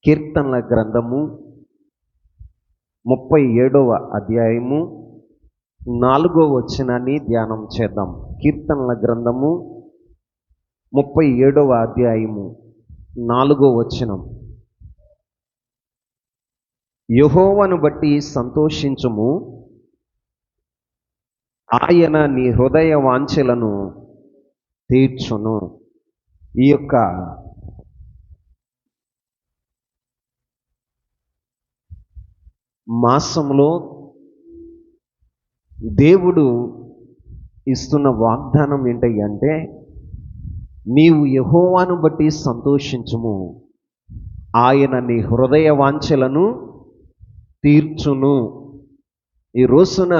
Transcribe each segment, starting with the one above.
కీర్తనల గ్రంథము 37వ అధ్యాయము 4వ వచనాన్ని ధ్యానం చేద్దాం. కీర్తనల గ్రంథము 37వ అధ్యాయము 4వ వచనం. యెహోవాను బట్టి సంతోషించుము, ఆయన నీ హృదయ వాంఛలను తీర్చును. ఈ యొక్క మాసంలో దేవుడు ఇస్తున్న వాగ్దానం ఏంటంటే, నీవు యెహోవాను బట్టి సంతోషించుము, ఆయన నీ హృదయ వాంఛలను తీర్చును. ఈ రోజున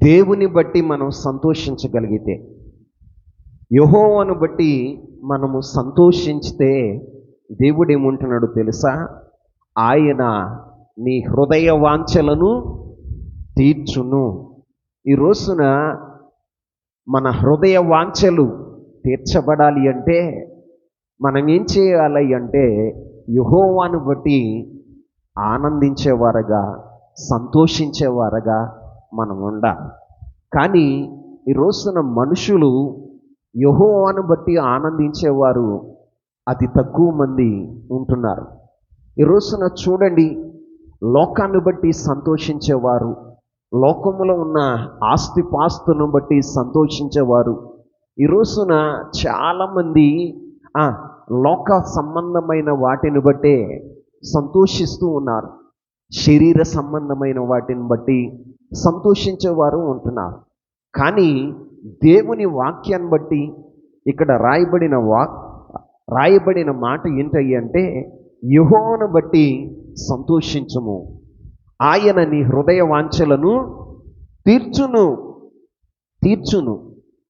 దేవుని బట్టి మనం సంతోషించగలిగితే, యెహోవాను బట్టి మనము సంతోషించితే, దేవుడు ఏమంటున్నాడు తెలుసా? ఆయన నీ హృదయ వాంఛలను తీర్చును. ఈ రోజున మన హృదయ వాంఛలు తీర్చబడాలి అంటే మనం ఏం చేయాలి అంటే, యెహోవాను బట్టి ఆనందించేవారుగా, సంతోషించేవారుగా మనం ఉండాలి. కానీ ఈ రోజున మనుషులు యెహోవాను బట్టి ఆనందించేవారు అతి తక్కువ మంది ఉంటున్నారు. ఈ రోజున చూడండి, లోకాన్ని బట్టి సంతోషించేవారు, లోకంలో ఉన్న ఆస్తిపాస్తులను బట్టి సంతోషించేవారు ఈ రోజున చాలామంది లోక సంబంధమైన వాటిని బట్టే సంతోషిస్తూ ఉన్నారు. శరీర సంబంధమైన వాటిని బట్టి సంతోషించేవారు ఉంటున్నారు. కానీ దేవుని వాక్యాన్ని బట్టి ఇక్కడ రాయబడిన మాట ఏంటంటే, యెహోవాను బట్టి సంతోషించుము, ఆయన నీ హృదయ వాంఛలను తీర్చును.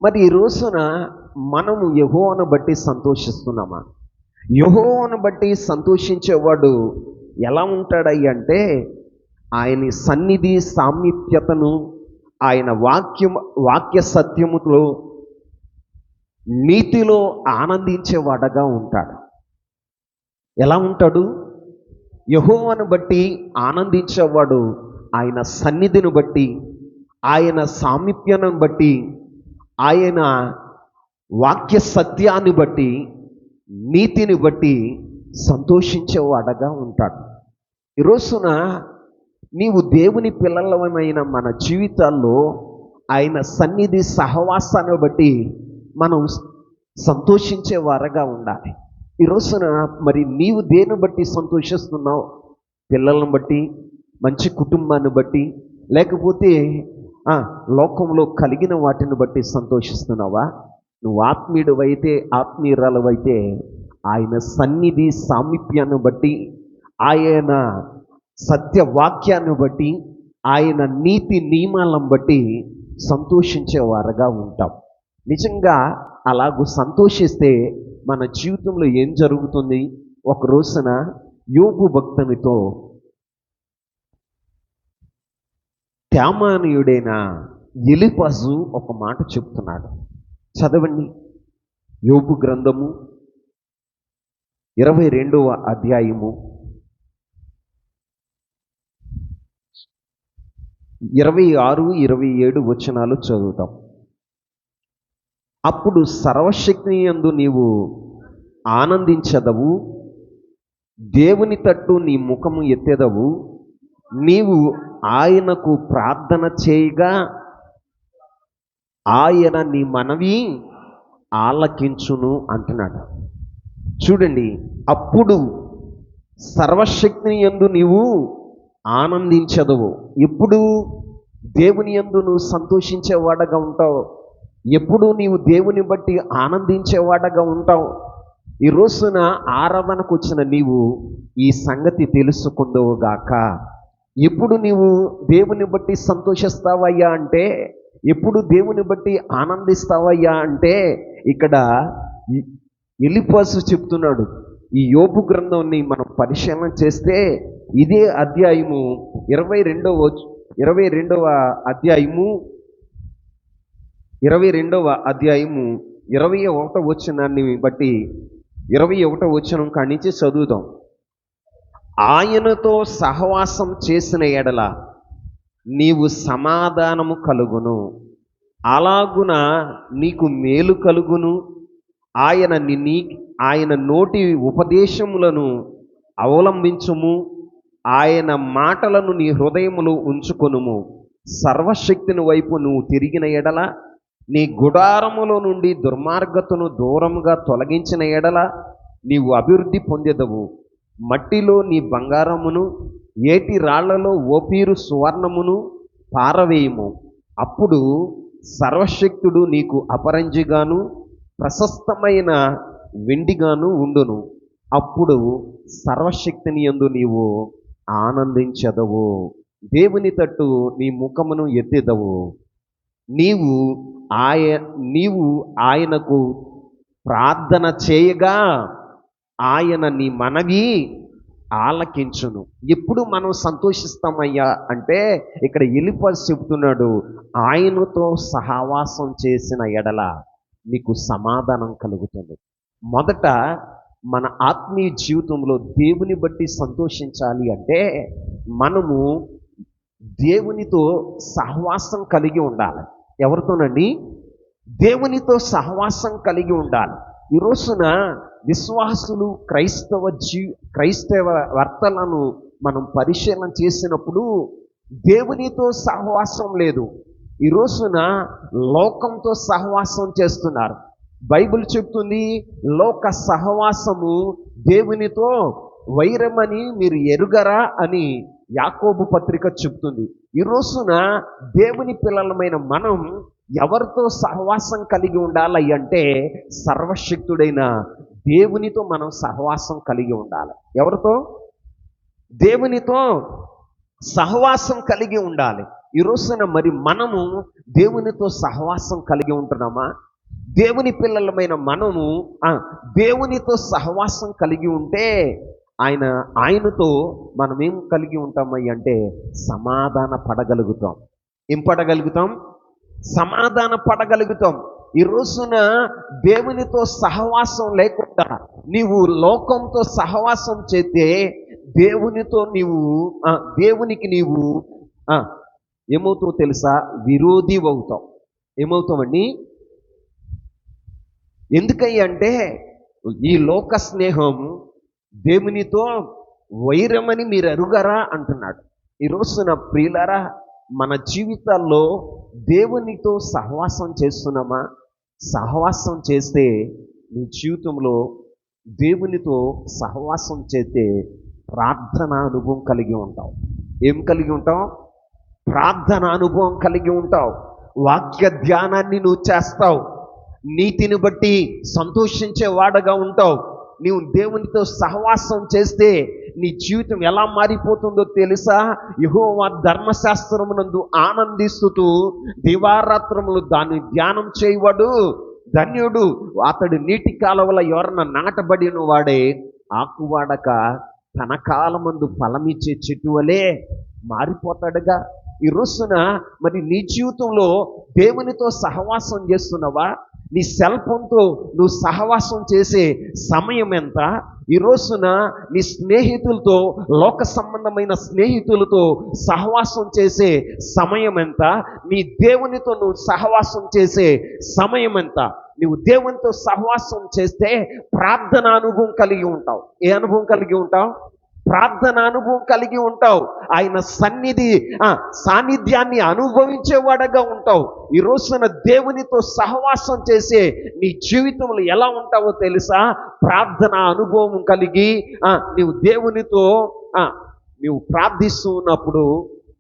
మరి ఈ రోజున మనము యెహోవాను బట్టి సంతోషిస్తున్నామా? యెహోవాను బట్టి సంతోషించేవాడు ఎలా ఉంటాడంటే, ఆయన సన్నిధి సామీప్యతను, ఆయన వాక్య సత్యముతో నీతిలో ఆనందించేవాడగా ఉంటాడు. ఎలా ఉంటాడు? యెహోవాను బట్టి ఆనందించేవాడు ఆయన సన్నిధిని బట్టి, ఆయన సామీప్యను బట్టి, ఆయన వాక్య సత్యాన్ని బట్టి, నీతిని బట్టి సంతోషించేవాడగా ఉంటాడు. ఈ రోజున నీవు దేవుని పిల్లలమైన మన జీవితాల్లో ఆయన సన్నిధి సహవాసాన్ని బట్టి మనం సంతోషించేవారుగా ఉండాలి. ఈ రోజున మరి నీవు దేని బట్టి సంతోషిస్తున్నావు? పిల్లలను బట్టి, మంచి కుటుంబాన్ని బట్టి, లేకపోతే లోకంలో కలిగిన వాటిని బట్టి సంతోషిస్తున్నావా? నువ్వు ఆత్మీయురాలవైతే ఆయన సన్నిధి సామీప్యాన్ని బట్టి, ఆయన సత్యవాక్యాన్ని బట్టి, ఆయన నీతి నియమాలను బట్టి సంతోషించేవారుగా ఉంటాం. నిజంగా అలాగూ సంతోషిస్తే మన జీవితంలో ఏం జరుగుతుంది? ఒక రోజున యోబు భక్తునితో తేమానీయుడైన ఎలీఫజు ఒక మాట చెప్తున్నాడు. చదవండి. యోబు గ్రంథము 22వ అధ్యాయము 26, 27 వచనాలు చదువుతాం. అప్పుడు సర్వశక్తి యందు నీవు ఆనందించదవు, దేవుని తట్టు నీ ముఖము ఎత్తెదవు, నీవు ఆయనకు ప్రార్థన చేయగా ఆయన నీ మనవి ఆలకించును అంటున్నాడు. చూడండి, అప్పుడు సర్వశక్తిని యందు నీవు ఆనందించదవు. ఎప్పుడు దేవుని యందు నువ్వు సంతోషించేవాడగా ఉంటావు, ఎప్పుడు నీవు దేవుని బట్టి ఆనందించేవాడగా ఉంటావు. ఈ రోజున ఆరాధనకు వచ్చిన నీవు ఈ సంగతి తెలుసుకుందువుగాక. ఎప్పుడు నీవు దేవుని బట్టి సంతోషిస్తావయ్యా అంటే, ఎప్పుడు దేవుని బట్టి ఆనందిస్తావయ్యా అంటే, ఇక్కడ ఎలీఫజు చెప్తున్నాడు. ఈ యోబు గ్రంథాన్ని మనం పరిశీలన చేస్తే ఇదే అధ్యాయము 22వ అధ్యాయము 22వ అధ్యాయము 21వ వచనాన్ని బట్టి 21వ వచనం కాడి నుంచి చదువుదాం. ఆయనతో సహవాసం చేసిన ఎడల నీవు సమాధానము కలుగును, అలాగున నీకు మేలు కలుగును. ఆయన నోటి ఉపదేశములను అవలంబించుము, ఆయన మాటలను నీ హృదయములో ఉంచుకొనుము. సర్వశక్తిని వైపు నువ్వు తిరిగిన ఎడల, నీ గుడారములో నుండి దుర్మార్గతను దూరముగా తొలగించిన ఎడల నీవు అభివృద్ధి పొందెదవు. మట్టిలో నీ బంగారమును, ఏటి రాళ్లలో ఓపీరు సువర్ణమును పారవేయము. అప్పుడు సర్వశక్తుడు నీకు అపరంజిగాను ప్రశస్తమైన వెండిగాను ఉండును. అప్పుడు సర్వశక్తిని యందు నీవు ఆనందించదవు, దేవుని తట్టు నీ ముఖమును ఎత్తెదవు. నీవు ఆయనకు ప్రార్థన చేయగా ఆయన నీ మనవి ఆలకించును. ఎప్పుడు మనం సంతోషిస్తామయ్యా అంటే ఇక్కడ ఎలీఫజు చెబుతున్నాడు, ఆయనతో సహవాసం చేసిన ఎడల నీకు సమాధానం కలుగుతుంది. మొదట మన ఆత్మీయ జీవితంలో దేవుని బట్టి సంతోషించాలి అంటే మనము దేవునితో సహవాసం కలిగి ఉండాలి. ఎవరితోనండి? దేవునితో సహవాసం కలిగి ఉండాలి. ఈ రోజున విశ్వాసులు క్రైస్తవ వర్తలను మనం పరిశీలన చేసినప్పుడు దేవునితో సహవాసం లేదు. ఈ రోజున లోకంతో సహవాసం చేస్తున్నారు. బైబిల్ చెప్తుంది, లోక సహవాసము దేవునితో వైరమని మీరు ఎరుగరా అని యాకోబు పత్రిక చెప్తుంది. ఈ రోజున దేవుని పిల్లలమైన మనం ఎవరితో సహవాసం కలిగి ఉండాలి అంటే సర్వశక్తుడైన దేవునితో మనం సహవాసం కలిగి ఉండాలి. ఎవరితో? దేవునితో సహవాసం కలిగి ఉండాలి. ఈ రోజున మరి మనము దేవునితో సహవాసం కలిగి ఉంటున్నామా? దేవుని పిల్లలమైన మనము దేవునితో సహవాసం కలిగి ఉంటే ఆయనతో మనం ఏం కలిగి ఉంటామయ్య అంటే సమాధాన పడగలుగుతాం. ఏం పడగలుగుతాం? సమాధాన పడగలుగుతాం. ఈ రోజున దేవునితో సహవాసం లేకుండా నీవు లోకంతో సహవాసం చేస్తే దేవునికి నీవు ఏమవుతావు తెలుసా? విరోధి అవుతావు. ఏమవుతావండి? ఎందుకంటే ఈ లోక స్నేహం దేవునితో వైరమని మీరు ఎరుగరా అంటున్నాడు. ఈ రోజున ప్రియులారా, మన జీవితాల్లో దేవునితో సహవాసం చేస్తున్నామా? సహవాసం చేస్తే నీ జీవితంలో దేవునితో సహవాసం చేస్తే ప్రార్థన అనుభవం కలిగి ఉంటావు. ఏం కలిగి ఉంటావు? ప్రార్థన అనుభవం కలిగి ఉంటావు. వాక్య ధ్యానాన్ని నువ్వు చేస్తావు. నీతిని బట్టి సంతోషించేవాడుగా ఉంటావు. నీవు దేవునితో సహవాసం చేస్తే నీ జీవితం ఎలా మారిపోతుందో తెలుసా? యెహోవా ధర్మశాస్త్రమునందు ఆనందిస్తూ దివారాత్రములు దాన్ని ధ్యానం చేయవాడు ధన్యుడు. అతడు నీటి కాలువల ఎవరన్నా నాటబడిన వాడే ఆకువాడక తన కాలమందు ఫలమిచ్చే చెట్టు వలె మారిపోతాడుగా. ఈ రోజున మరి నీ జీవితంలో దేవునితో సహవాసం చేస్తున్నావా? నీ సెల్ ఫోన్తో నువ్వు సహవాసం చేసే సమయం ఎంత? ఈ రోజున నీ స్నేహితులతో, లోక సంబంధమైన స్నేహితులతో సహవాసం చేసే సమయం ఎంత? నీ దేవునితో నువ్వు సహవాసం చేసే సమయం ఎంత? నువ్వు దేవునితో సహవాసం చేస్తే ప్రార్థన అనుభవం కలిగి ఉంటావు. ఏ అనుభవం కలిగి ఉంటావు? ప్రార్థన అనుభవం కలిగి ఉంటావు. ఆయన సాన్నిధ్యాన్ని అనుభవించేవాడుగా ఉంటావు. ఈ రోజున దేవునితో సహవాసం చేసే నీ జీవితంలో ఎలా ఉంటావో తెలుసా? ప్రార్థన అనుభవం కలిగి నీవు దేవునితో నీవు ప్రార్థిస్తూ ఉన్నప్పుడు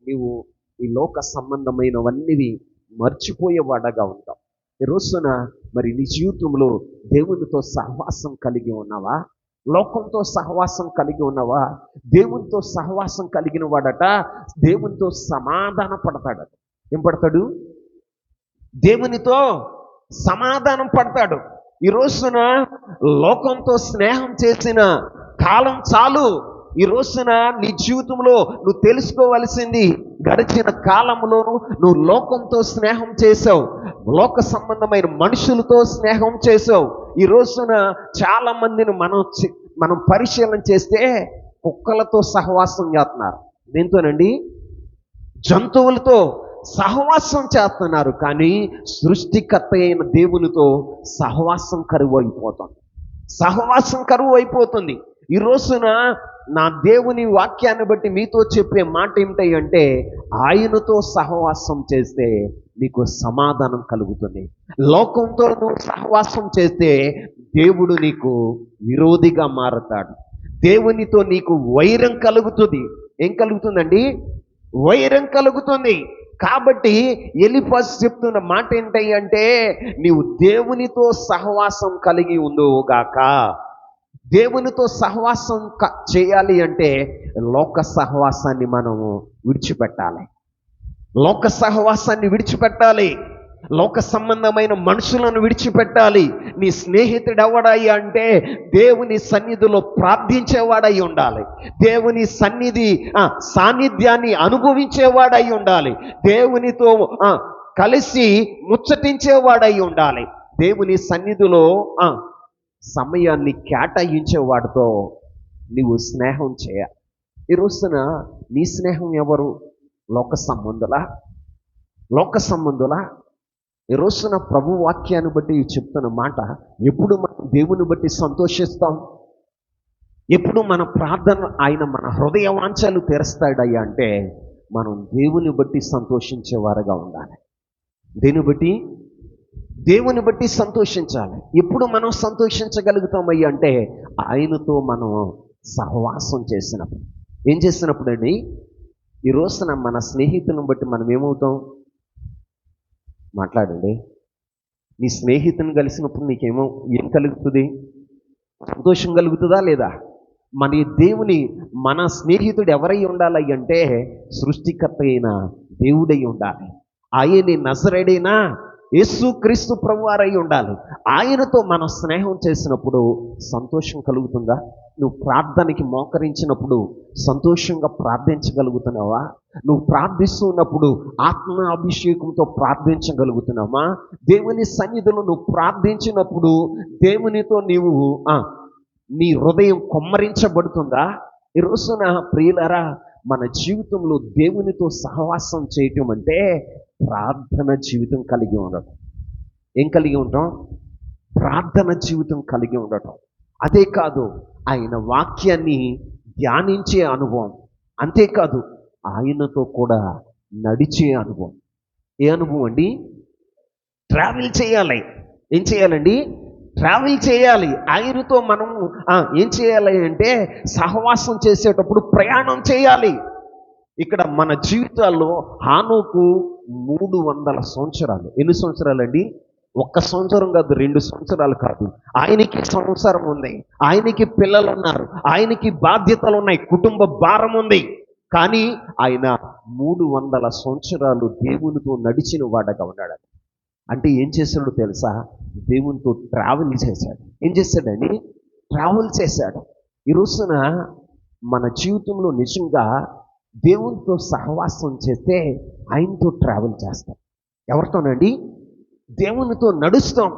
నీవు ఈ లోక సంబంధమైనవన్నీ మర్చిపోయేవాడుగా ఉంటావు. ఈ రోజున మరి నీ జీవితంలో దేవునితో సహవాసం కలిగి ఉన్నావా? లోకంతో సహవాసం కలిగి ఉన్నవా? దేవునితో సహవాసం కలిగిన వాడట దేవునితో సమాధాన పడతాడట. ఏం పడతాడు? దేవునితో సమాధానం పడతాడు. ఈ రోజున లోకంతో స్నేహం చేసిన కాలం చాలు. ఈ రోజున నీ జీవితంలో నువ్వు తెలుసుకోవలసింది, గడిచిన కాలంలోనూ నువ్వు లోకంతో స్నేహం చేసావు, లోక సంబంధమైన మనుషులతో స్నేహం చేసావు. ఈ రోజున చాలా మందిని మనం పరిశీలన చేస్తే కుక్కలతో సహవాసం చేస్తున్నారు. దేంతోనండి? జంతువులతో సహవాసం చేస్తున్నారు. కానీ సృష్టికర్త అయిన దేవునితో సహవాసం కరువు అయిపోతుంది. సహవాసం కరువు అయిపోతుంది. ఈ రోజున నా దేవుని వాక్యాన్ని బట్టి మీతో చెప్పే మాట ఏమిటి అంటే, ఆయనతో సహవాసం చేస్తే నీకు సమాధానం కలుగుతుంది. లోకంతో నువ్వు సహవాసం చేస్తే దేవుడు నీకు విరోధిగా మారతాడు. దేవునితో నీకు వైరం కలుగుతుంది. ఏం కలుగుతుందండి? వైరం కలుగుతుంది. కాబట్టి ఎలీఫజు చెప్తున్న మాట ఏంటి అంటే, నీవు దేవునితో సహవాసం కలిగి ఉండుగాక. దేవునితో సహవాసం చేయాలి అంటే లోక సహవాసాన్ని మనము విడిచిపెట్టాలి. లోక సహవాసాన్ని విడిచిపెట్టాలి. లోక సంబంధమైన మనుషులను విడిచిపెట్టాలి. నీ స్నేహితుడు ఎవడాయి అంటే దేవుని సన్నిధిలో ప్రార్థించేవాడై ఉండాలి. దేవుని సాన్నిధ్యాన్ని అనుభవించేవాడై ఉండాలి. దేవునితో కలిసి ముచ్చటించేవాడై ఉండాలి. దేవుని సన్నిధిలో సమయాన్ని కేటాయించేవాడితో నీవు స్నేహం చేయాలి. ఈ రోజున నీ స్నేహం ఎవరు? లోక సంబంధులా? ఈ రోజున ప్రభు వాక్యాన్ని బట్టి చెప్తున్న మాట, ఎప్పుడు మనం దేవుని బట్టి సంతోషిస్తాం? ఎప్పుడు మన ప్రార్థన ఆయన మన హృదయ వాంఛలు తీరుస్తాడయ్యా అంటే మనం దేవుని బట్టి సంతోషించేవారుగా ఉండాలి. దేవుని బట్టి సంతోషించాలి. ఎప్పుడు మనం సంతోషించగలుగుతామయ్యా అంటే ఆయనతో మనం సహవాసం చేసినప్పుడు. ఏం చేసినప్పుడు అండి? ఈ రోజున మన స్నేహితులను బట్టి మనం ఏమవుతాం? మాట్లాడండి. నీ స్నేహితుని కలిసినప్పుడు ఏం కలుగుతుంది? సంతోషం కలుగుతుందా లేదా? మన స్నేహితుడు ఎవరై ఉండాలి అంటే సృష్టికర్త అయిన దేవుడై ఉండాలి. ఆయనే నజరేయుడైన యేసుక్రీస్తు ప్రభువారై ఉండాలి. ఆయనతో మనం స్నేహం చేసినప్పుడు సంతోషం కలుగుతుందా? నువ్వు ప్రార్థనకి మోకరించినప్పుడు సంతోషంగా ప్రార్థించగలుగుతున్నావా? నువ్వు ప్రార్థిస్తున్నప్పుడు ఆత్మ అభిషేకంతో ప్రార్థించగలుగుతున్నావా? దేవుని సన్నిధిలో నువ్వు ప్రార్థించినప్పుడు దేవునితో నీవు నీ హృదయం కొమ్మరించబడుతుందా? ఈ రోజున ప్రియులారా, మన జీవితంలో దేవునితో సహవాసం చేయటం అంటే ప్రార్థన జీవితం కలిగి ఉండటం. ఏం కలిగి ఉంటాం? ప్రార్థన జీవితం కలిగి ఉండటం. అదే కాదు, ఆయన వాక్యాన్ని ధ్యానించే అనుభవం. అంతేకాదు, ఆయనతో కూడా నడిచే అనుభవం. ఏ అనుభవం అండి? ట్రావెల్ చేయాలి. ఏం చేయాలండి? ట్రావెల్ చేయాలి. ఆయనతో మనం ఏం చేయాలి అంటే సహవాసం చేసేటప్పుడు ప్రయాణం చేయాలి. ఇక్కడ మన జీవితాల్లో హానోకు 300 సంవత్సరాలు. ఎన్ని సంవత్సరాలండి? 1 సంవత్సరం కాదు, 2 సంవత్సరాలు కాదు. ఆయనకి సంవత్సరం ఉంది, ఆయనకి పిల్లలు ఉన్నారు, ఆయనకి బాధ్యతలు ఉన్నాయి, కుటుంబ భారం ఉంది. కానీ ఆయన 300 సంవత్సరాలు దేవునితో నడిచిన వాడగా ఉన్నాడు. అంటే ఏం చేశాడో తెలుసా? దేవునితో ట్రావెల్ చేశాడు. ఏం చేశాడండి? ట్రావెల్ చేశాడు. ఈ రోజున మన జీవితంలో నిజంగా దేవునితో సహవాసం చేస్తే ఆయనతో ట్రావెల్ చేస్తాం. ఎవరితోనండి? దేవునితో నడుస్తాం.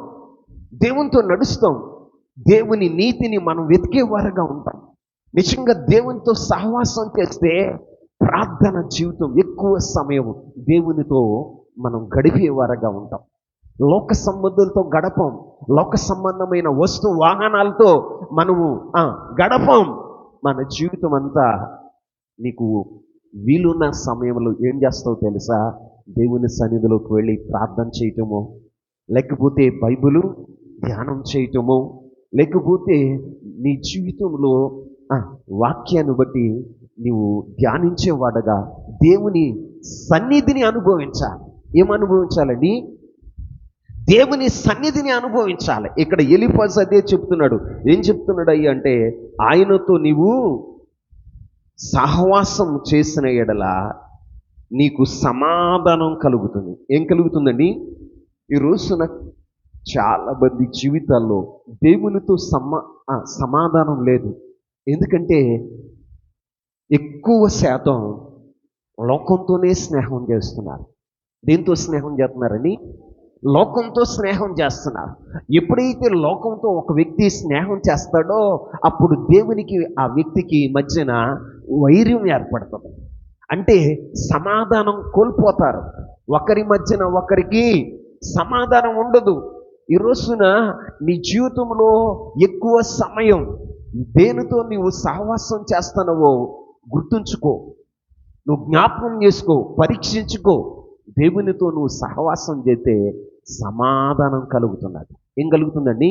దేవుని నీతిని మనం వెతికేవారుగా ఉంటాం. నిజంగా దేవునితో సహవాసం చేస్తే ప్రార్థన జీవితం ఎక్కువ సమయం దేవునితో మనం గడిపేవారుగా ఉంటాం. లోక సంబంధులతో గడపం. లోక సంబంధమైన వస్తు వాహనాలతో మనము గడపం. మన జీవితం అంతా నీకు వీలున్న సమయంలో ఏం చేస్తావు తెలుసా? దేవుని సన్నిధిలోకి వెళ్ళి ప్రార్థన చేయటము, లేకపోతే బైబిలు ధ్యానం చేయటము, లేకపోతే నీ జీవితంలో వాక్యాన్ని బట్టి నీవు ధ్యానించేవాడగా దేవుని సన్నిధిని అనుభవించాలి. ఏమనుభవించాలండి? దేవుని సన్నిధిని అనుభవించాలి. ఇక్కడ ఎలీఫజు అదే చెప్తున్నాడు. ఏం చెప్తున్నాడు అయ్యి అంటే, ఆయనతో నీవు సహవాసం చేసిన ఎడల నీకు సమాధానం కలుగుతుంది. ఏం కలుగుతుందండి? ఈ రోజున చాలా మంది జీవితాల్లో దేవునితో సమాధానం లేదు. ఎందుకంటే ఎక్కువ శాతం లోకంతోనే స్నేహం చేస్తున్నారు. దేంతో స్నేహం చేస్తున్నారని? లోకంతో స్నేహం చేస్తున్నారు. ఎప్పుడైతే లోకంతో ఒక వ్యక్తి స్నేహం చేస్తాడో అప్పుడు దేవునికి ఆ వ్యక్తికి మధ్యన వైర్యం ఏర్పడుతుంది. అంటే సమాధానం కోల్పోతారు. ఒకరి మధ్యన ఒకరికి సమాధానం ఉండదు. ఈ రోజున నీ జీవితంలో ఎక్కువ సమయం దేనితో నీవు సహవాసం చేస్తున్నావో గుర్తుంచుకో, నువ్వు జ్ఞాపకం చేసుకో, పరీక్షించుకో. దేవునితో నువ్వు సహవాసం చేస్తే సమాధానం కలుగుతున్నది. ఏం కలుగుతుందండి?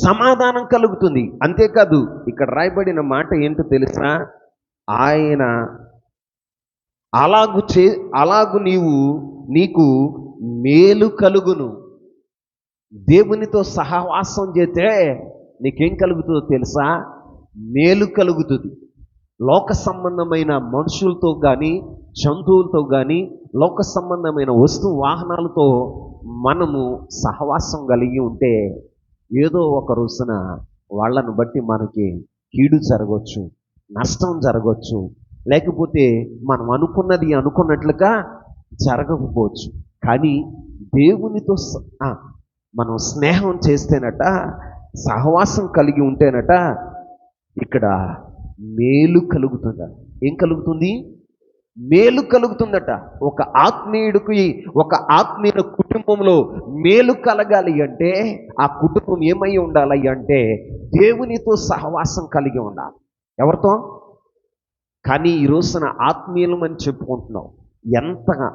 సమాధానం కలుగుతుంది. అంతేకాదు ఇక్కడ రాయబడిన మాట ఏంటో తెలుసా? ఆయన అలాగు నీకు మేలు కలుగును. దేవునితో సహవాసం చేస్తే నీకేం కలుగుతుందో తెలుసా? మేలు కలుగుతుంది. లోక సంబంధమైన మనుషులతో కానీ, జంతువులతో కానీ, లోక సంబంధమైన వస్తు వాహనాలతో మనము సహవాసం కలిగి ఉంటే ఏదో ఒక రోజున వాళ్ళను బట్టి మనకి కీడు జరగవచ్చు, నష్టం జరగవచ్చు, లేకపోతే మనం అనుకున్నట్లుగా జరగకపోవచ్చు. కానీ దేవునితో మనం స్నేహం చేస్తేనట, సహవాసం కలిగి ఉంటేనట ఇక్కడ మేలు కలుగుతుందట. ఏం కలుగుతుంది? మేలు కలుగుతుందట. ఒక ఆత్మీయ కుటుంబంలో మేలు కలగాలి అంటే ఆ కుటుంబం ఏమై ఉండాలి అంటే దేవునితో సహవాసం కలిగి ఉండాలి. ఎవరితో? కానీ ఈ రోజున ఆత్మీయులమని చెప్పుకుంటున్నాం, ఎంతగా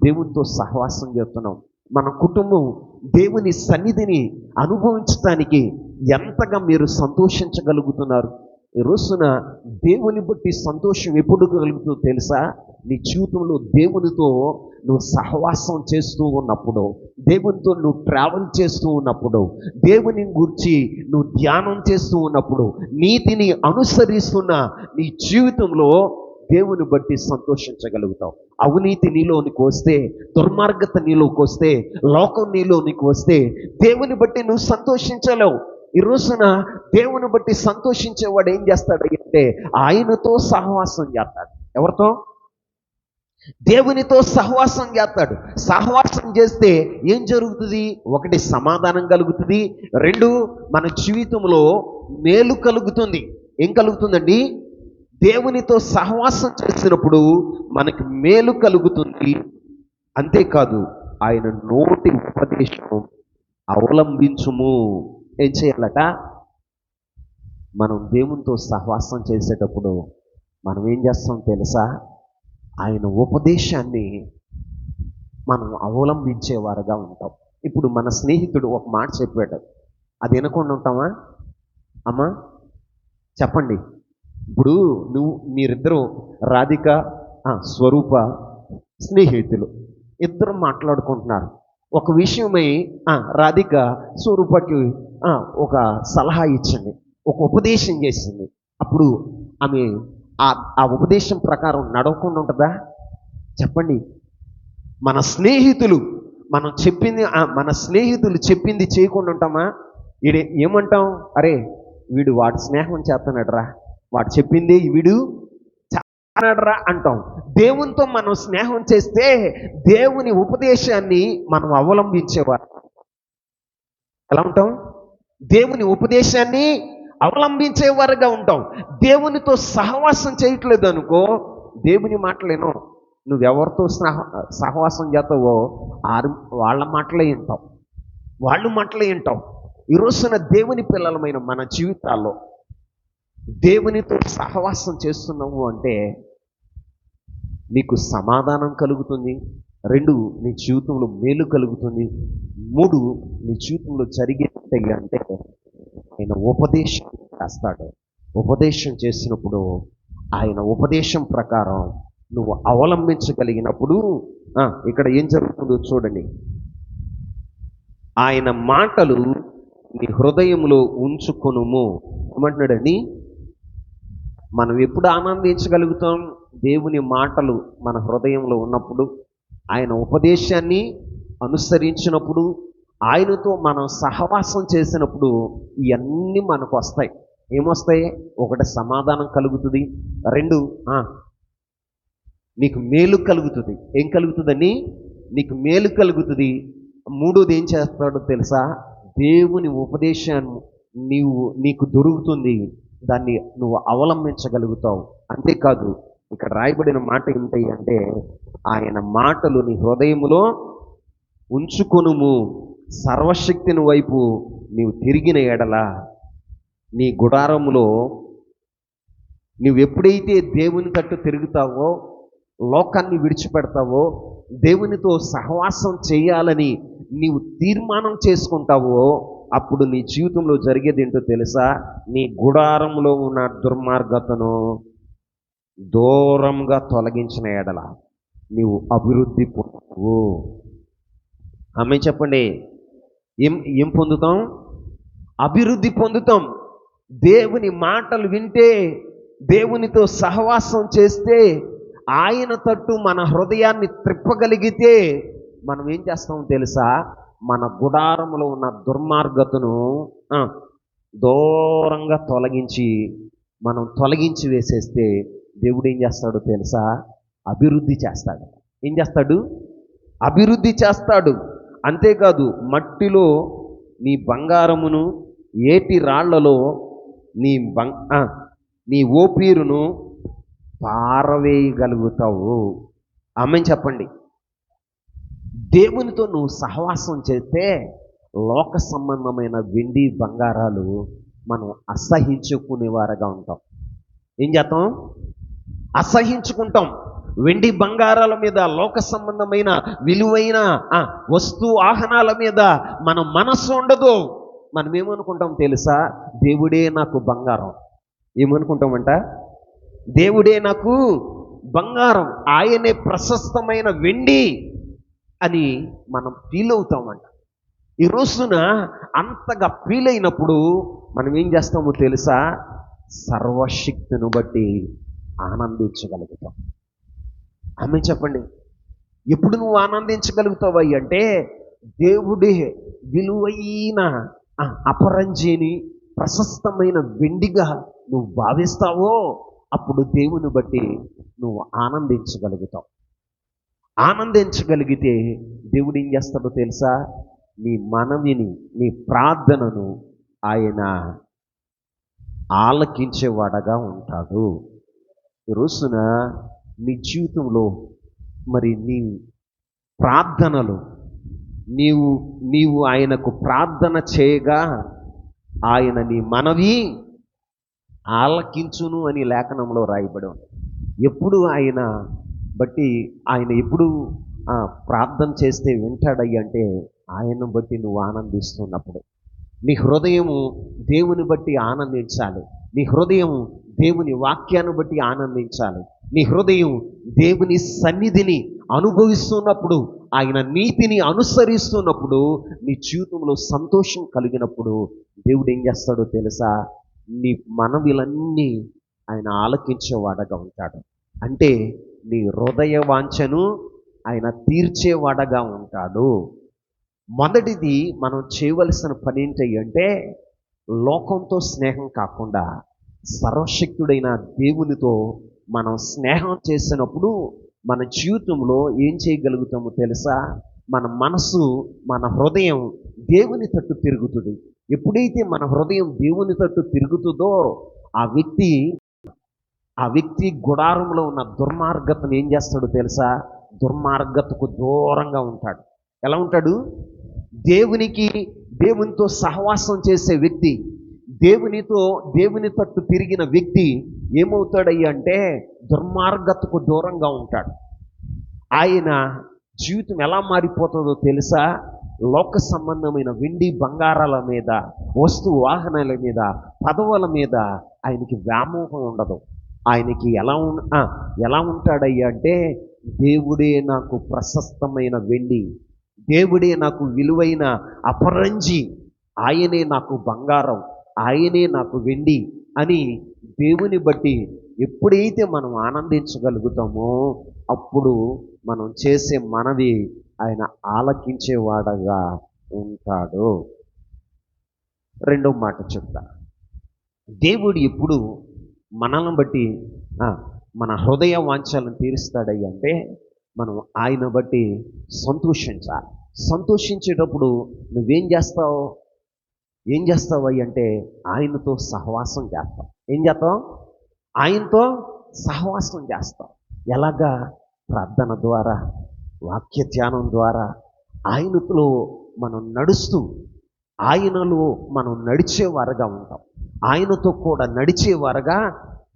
దేవునితో సహవాసం చేస్తున్నాం. మన కుటుంబం దేవుని సన్నిధిని అనుభవించటానికి ఎంతగా మీరు సంతోషించగలుగుతున్నారు? ఈ రోజున దేవుని బట్టి సంతోషం ఎప్పుడు కలుగుతుందో తెలుసా? నీ జీవితంలో దేవునితో నువ్వు సహవాసం చేస్తూ ఉన్నప్పుడు, దేవునితో నువ్వు ట్రావెల్ చేస్తూ ఉన్నప్పుడు, దేవుని గురించి నువ్వు ధ్యానం చేస్తూ ఉన్నప్పుడు, నీతిని అనుసరిస్తున్న నీ జీవితంలో దేవుని బట్టి సంతోషించగలుగుతావు. అవినీతి నీలోనికి వస్తే, దుర్మార్గత నీలోకి వస్తే, లోకం నీలోనికి వస్తే దేవుని బట్టి నువ్వు సంతోషించలేవు. ఈ రోజున దేవుని బట్టి సంతోషించేవాడు ఏం చేస్తాడు అంటే ఆయనతో సహవాసం చేస్తాడు. ఎవరితో? దేవునితో సహవాసం చేస్తాడు. సహవాసం చేస్తే ఏం జరుగుతుంది? ఒకటి, సమాధానం కలుగుతుంది. రెండు, మన జీవితంలో మేలు కలుగుతుంది. ఏం కలుగుతుందండి? దేవునితో సహవాసం చేసినప్పుడు మనకి మేలు కలుగుతుంది. అంతేకాదు ఆయన నోటి ఉపదేశం అవలంబించుము. ఏం చేయాలట? మనం దేవునితో సహవాసం చేసేటప్పుడు మనం ఏం చేస్తాం తెలుసా? ఆయన ఉపదేశాన్ని మనం అవలంబించేవారుగా ఉంటాం. ఇప్పుడు మన స్నేహితుడు ఒక మాట చెప్పాడు, అది వినకుండా ఉంటామా? అమ్మా చెప్పండి. ఇప్పుడు మీరిద్దరూ రాధిక స్వరూప స్నేహితులు, ఇద్దరు మాట్లాడుకుంటున్నారు. ఒక విషయమై రాధిక స్వరూపకి ఒక సలహా ఇచ్చింది, ఒక ఉపదేశం చేసింది. అప్పుడు ఆమె ఆ ఉపదేశం ప్రకారం నడవకుండా ఉంటుందా? చెప్పండి. మన స్నేహితులు చెప్పింది చేయకుండా ఉంటామా? ఏమంటాం? అరే వీడు వాడి స్నేహం చేస్తున్నాడురా, వాడు చెప్పింది వీడు చేస్తున్నాడురా అంటాం. దేవునితో మనం స్నేహం చేస్తే దేవుని ఉపదేశాన్ని మనం అవలంబించేవారు ఎలా ఉంటాం? దేవుని ఉపదేశాన్ని అవలంబించేవారుగా ఉంటాం. దేవునితో సహవాసం చేయట్లేదు అనుకో, దేవుని మాటలేనో, నువ్వెవరితో సహవాసం చేస్తావో వాళ్ళ మాటలే వింటావు. ఈ రోజున దేవుని పిల్లలమైన మన జీవితాల్లో దేవునితో సహవాసం చేస్తున్నావు అంటే నీకు సమాధానం కలుగుతుంది. రెండు, నీ జీవితంలో మేలు కలుగుతుంది. మూడు, నీ జీవితంలో జరిగేది అంటే ఆయన ఉపదేశం చేస్తాడు. ఉపదేశం చేసినప్పుడు ఆయన ఉపదేశం ప్రకారం నువ్వు అవలంబించగలిగినప్పుడు ఇక్కడ ఏం జరుగుతుందో చూడండి. ఆయన మాటలు నీ హృదయంలో ఉంచుకొనుము. ఏమంటున్నాడండి? మనం ఎప్పుడు ఆనందించగలుగుతాం? దేవుని మాటలు మన హృదయంలో ఉన్నప్పుడు, ఆయన ఉపదేశాన్ని అనుసరించినప్పుడు, ఆయనతో మనం సహవాసం చేసినప్పుడు ఇవన్నీ మనకు వస్తాయి. ఏమొస్తాయి? ఒకటి, సమాధానం కలుగుతుంది. రెండు, నీకు మేలు కలుగుతుంది. ఏం కలుగుతుందని? నీకు మేలు కలుగుతుంది. మూడోది ఏం చేస్తాడో తెలుసా? దేవుని ఉపదేశాన్ని నీకు దొరుకుతుంది, దాన్ని నువ్వు అవలంబించగలుగుతావు. అంతేకాదు ఇక్కడ రాయబడిన మాట ఏమిటి అంటే, ఆయన మాటలు నీ హృదయములో ఉంచుకొనుము, సర్వశక్తిని వైపు నీవు తిరిగిన ఎడల నీ గుడారములో నువ్వు ఎప్పుడైతే దేవుని తట్టు తిరుగుతావో, లోకాన్ని విడిచిపెడతావో, దేవునితో సహవాసం చేయాలని నీవు తీర్మానం చేసుకుంటావో, అప్పుడు నీ జీవితంలో జరిగేది ఏంటో తెలుసా? నీ గుడారంలో ఉన్న దుర్మార్గతను దూరంగా తొలగించిన ఎడల నీవు అభివృద్ధి పొందుతావు. ఆమె చెప్పండి, ఏం పొందుతాం? అభివృద్ధి పొందుతాం. దేవుని మాటలు వింటే, దేవునితో సహవాసం చేస్తే, ఆయన తట్టు మన హృదయాన్ని త్రిప్పగలిగితే మనం ఏం చేస్తామో తెలుసా? మన గుడారంలో ఉన్న దుర్మార్గతను దూరంగా మనం తొలగించి వేసేస్తే దేవుడు ఏం చేస్తాడో తెలుసా? అభివృద్ధి చేస్తాడు. ఏం చేస్తాడు? అభివృద్ధి చేస్తాడు. అంతేకాదు, మట్టిలో నీ బంగారమును, ఏటి రాళ్లలో నీ ఓపీరును పారవేయగలుగుతావు. ఆమె చెప్పండి. దేవునితో నువ్వు సహవాసం చేస్తే లోక సంబంధమైన వెండి బంగారాలు మనం అసహించుకునేవారుగా ఉంటాం. ఏం చేస్తాం? అసహించుకుంటాం. వెండి బంగారాల మీద, లోక సంబంధమైన విలువైన వస్తు వాహనాల మీద మన మనస్సు ఉండదు. మనం ఏమనుకుంటాం తెలుసా? దేవుడే నాకు బంగారం. ఏమనుకుంటామంట? దేవుడే నాకు బంగారం, ఆయనే ప్రశస్తమైన వెండి అని మనం ఫీల్ అవుతామంట. ఈ రోజున అంతగా ఫీల్ అయినప్పుడు మనం ఏం చేస్తామో తెలుసా? సర్వశక్తిని బట్టి ఆనందించగలుగుతాం. ఆమె చెప్పండి. ఎప్పుడు నువ్వు ఆనందించగలుగుతావు అంటే, దేవుడే విలువైన అపరంజిని ప్రశస్తమైన వెండిగా నువ్వు భావిస్తావో, అప్పుడు దేవుని బట్టి నువ్వు ఆనందించగలుగుతావు. ఆనందించగలిగితే దేవుడు ఏం చేస్తాడో తెలుసా? నీ మనవిని, నీ ప్రార్థనను ఆయన ఆలకించేవాడగా ఉంటాడు. ఈ రోజున నీ జీవితంలో మరి నీ ప్రార్థనలు, నీవు ఆయనకు ప్రార్థన చేయగా ఆయన నీ మనవి ఆలకించును అని లేఖనంలో రాయబడి ఉంది. ఎప్పుడు ఆయన ఎప్పుడు ప్రార్థన చేస్తే వింటాడయ్యి అంటే, ఆయన్ను బట్టి నువ్వు ఆనందిస్తున్నప్పుడు. నీ హృదయము దేవుని బట్టి ఆనందించాలి. నీ హృదయం దేవుని వాక్యాన్ని బట్టి ఆనందించాలి. నీ హృదయం దేవుని సన్నిధిని అనుభవిస్తున్నప్పుడు, ఆయన నీతిని అనుసరిస్తున్నప్పుడు, నీ జీవితంలో సంతోషం కలిగినప్పుడు దేవుడు ఏం చేస్తాడో తెలుసా? నీ మనవిలన్నీ ఆయన ఆలకించేవాడగా ఉంటాడు. అంటే నీ హృదయ వాంఛను ఆయన తీర్చేవాడగా ఉంటాడు. మొదటిది మనం చేయవలసిన పని ఏంటి అంటే, లోకంతో స్నేహం కాకుండా సర్వశక్తుడైన దేవునితో మనం స్నేహం చేసినప్పుడు మన జీవితంలో ఏం చేయగలుగుతామో తెలుసా? మన మనసు, మన హృదయం దేవుని తట్టు తిరుగుతుంది. ఎప్పుడైతే మన హృదయం దేవుని తట్టు తిరుగుతుందో, ఆ వ్యక్తి గుడారంలో ఉన్న దుర్మార్గతను ఏం చేస్తాడో తెలుసా? దుర్మార్గతకు దూరంగా ఉంటాడు. ఎలా ఉంటాడు? దేవునితో సహవాసం చేసే వ్యక్తి, దేవుని తట్టు తిరిగిన వ్యక్తి ఏమవుతాడయ్యా అంటే దుర్మార్గతకు దూరంగా ఉంటాడు. ఆయన జీవితం ఎలా మారిపోతుందో తెలుసా? లోక సంబంధమైన వెండి బంగారాల మీద, వస్తు వాహనాల మీద, పదవుల మీద ఆయనకి వ్యామోహం ఉండదు. ఆయనకి ఎలా ఉంటాడయ్యా అంటే, దేవుడే నాకు ప్రశస్తమైన వెండి, దేవుడే నాకు విలువైన అపరంజి, ఆయనే నాకు బంగారం, ఆయనే నాకు వెండి అని దేవుని బట్టి ఎప్పుడైతే మనం ఆనందించగలుగుతామో, అప్పుడు మనం చేసే మనవి ఆయన ఆలకించేవాడగా ఉంటాడు. రెండో మాట చెప్తా. దేవుడు ఎప్పుడు మనల్ని బట్టి మన హృదయ వాంఛలను తీరుస్తాడయ్య అంటే, మనం ఆయన బట్టి సంతోషించాలి. సంతోషించేటప్పుడు నువ్వేం చేస్తావు? ఏం చేస్తావు అంటే ఆయనతో సహవాసం చేస్తావు. ఏం చేస్తావు? ఆయనతో సహవాసం చేస్తావు. ఎలాగా? ప్రార్థన ద్వారా, వాక్య ధ్యానం ద్వారా, ఆయనతో మనం నడుస్తూ ఆయనలో మనం నడిచేవారుగా ఉంటాం. ఆయనతో కూడా నడిచేవారుగా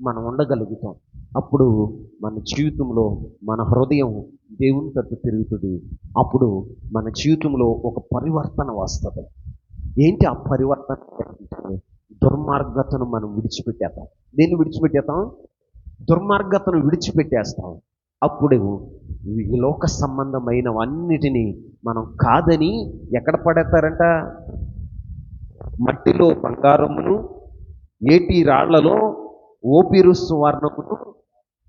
మనం ఉండగలుగుతాం. అప్పుడు మన జీవితంలో మన హృదయం దేవుని తట్టు తిరుగుతుంది. అప్పుడు మన జీవితంలో ఒక పరివర్తన వస్తుంది. ఏంటి ఆ పరివర్తన? దుర్మార్గతను మనం విడిచిపెట్టేస్తాం. దేన్ని విడిచిపెట్టేస్తాం? దుర్మార్గతను విడిచిపెట్టేస్తాం. అప్పుడు ఈ లోక సంబంధమైనవన్నిటినీ మనం కాదని ఎక్కడ పడేస్తారంట? మట్టిలో బంగారమును, ఏటి రాళ్లలో ఓపిరు సువర్ణమును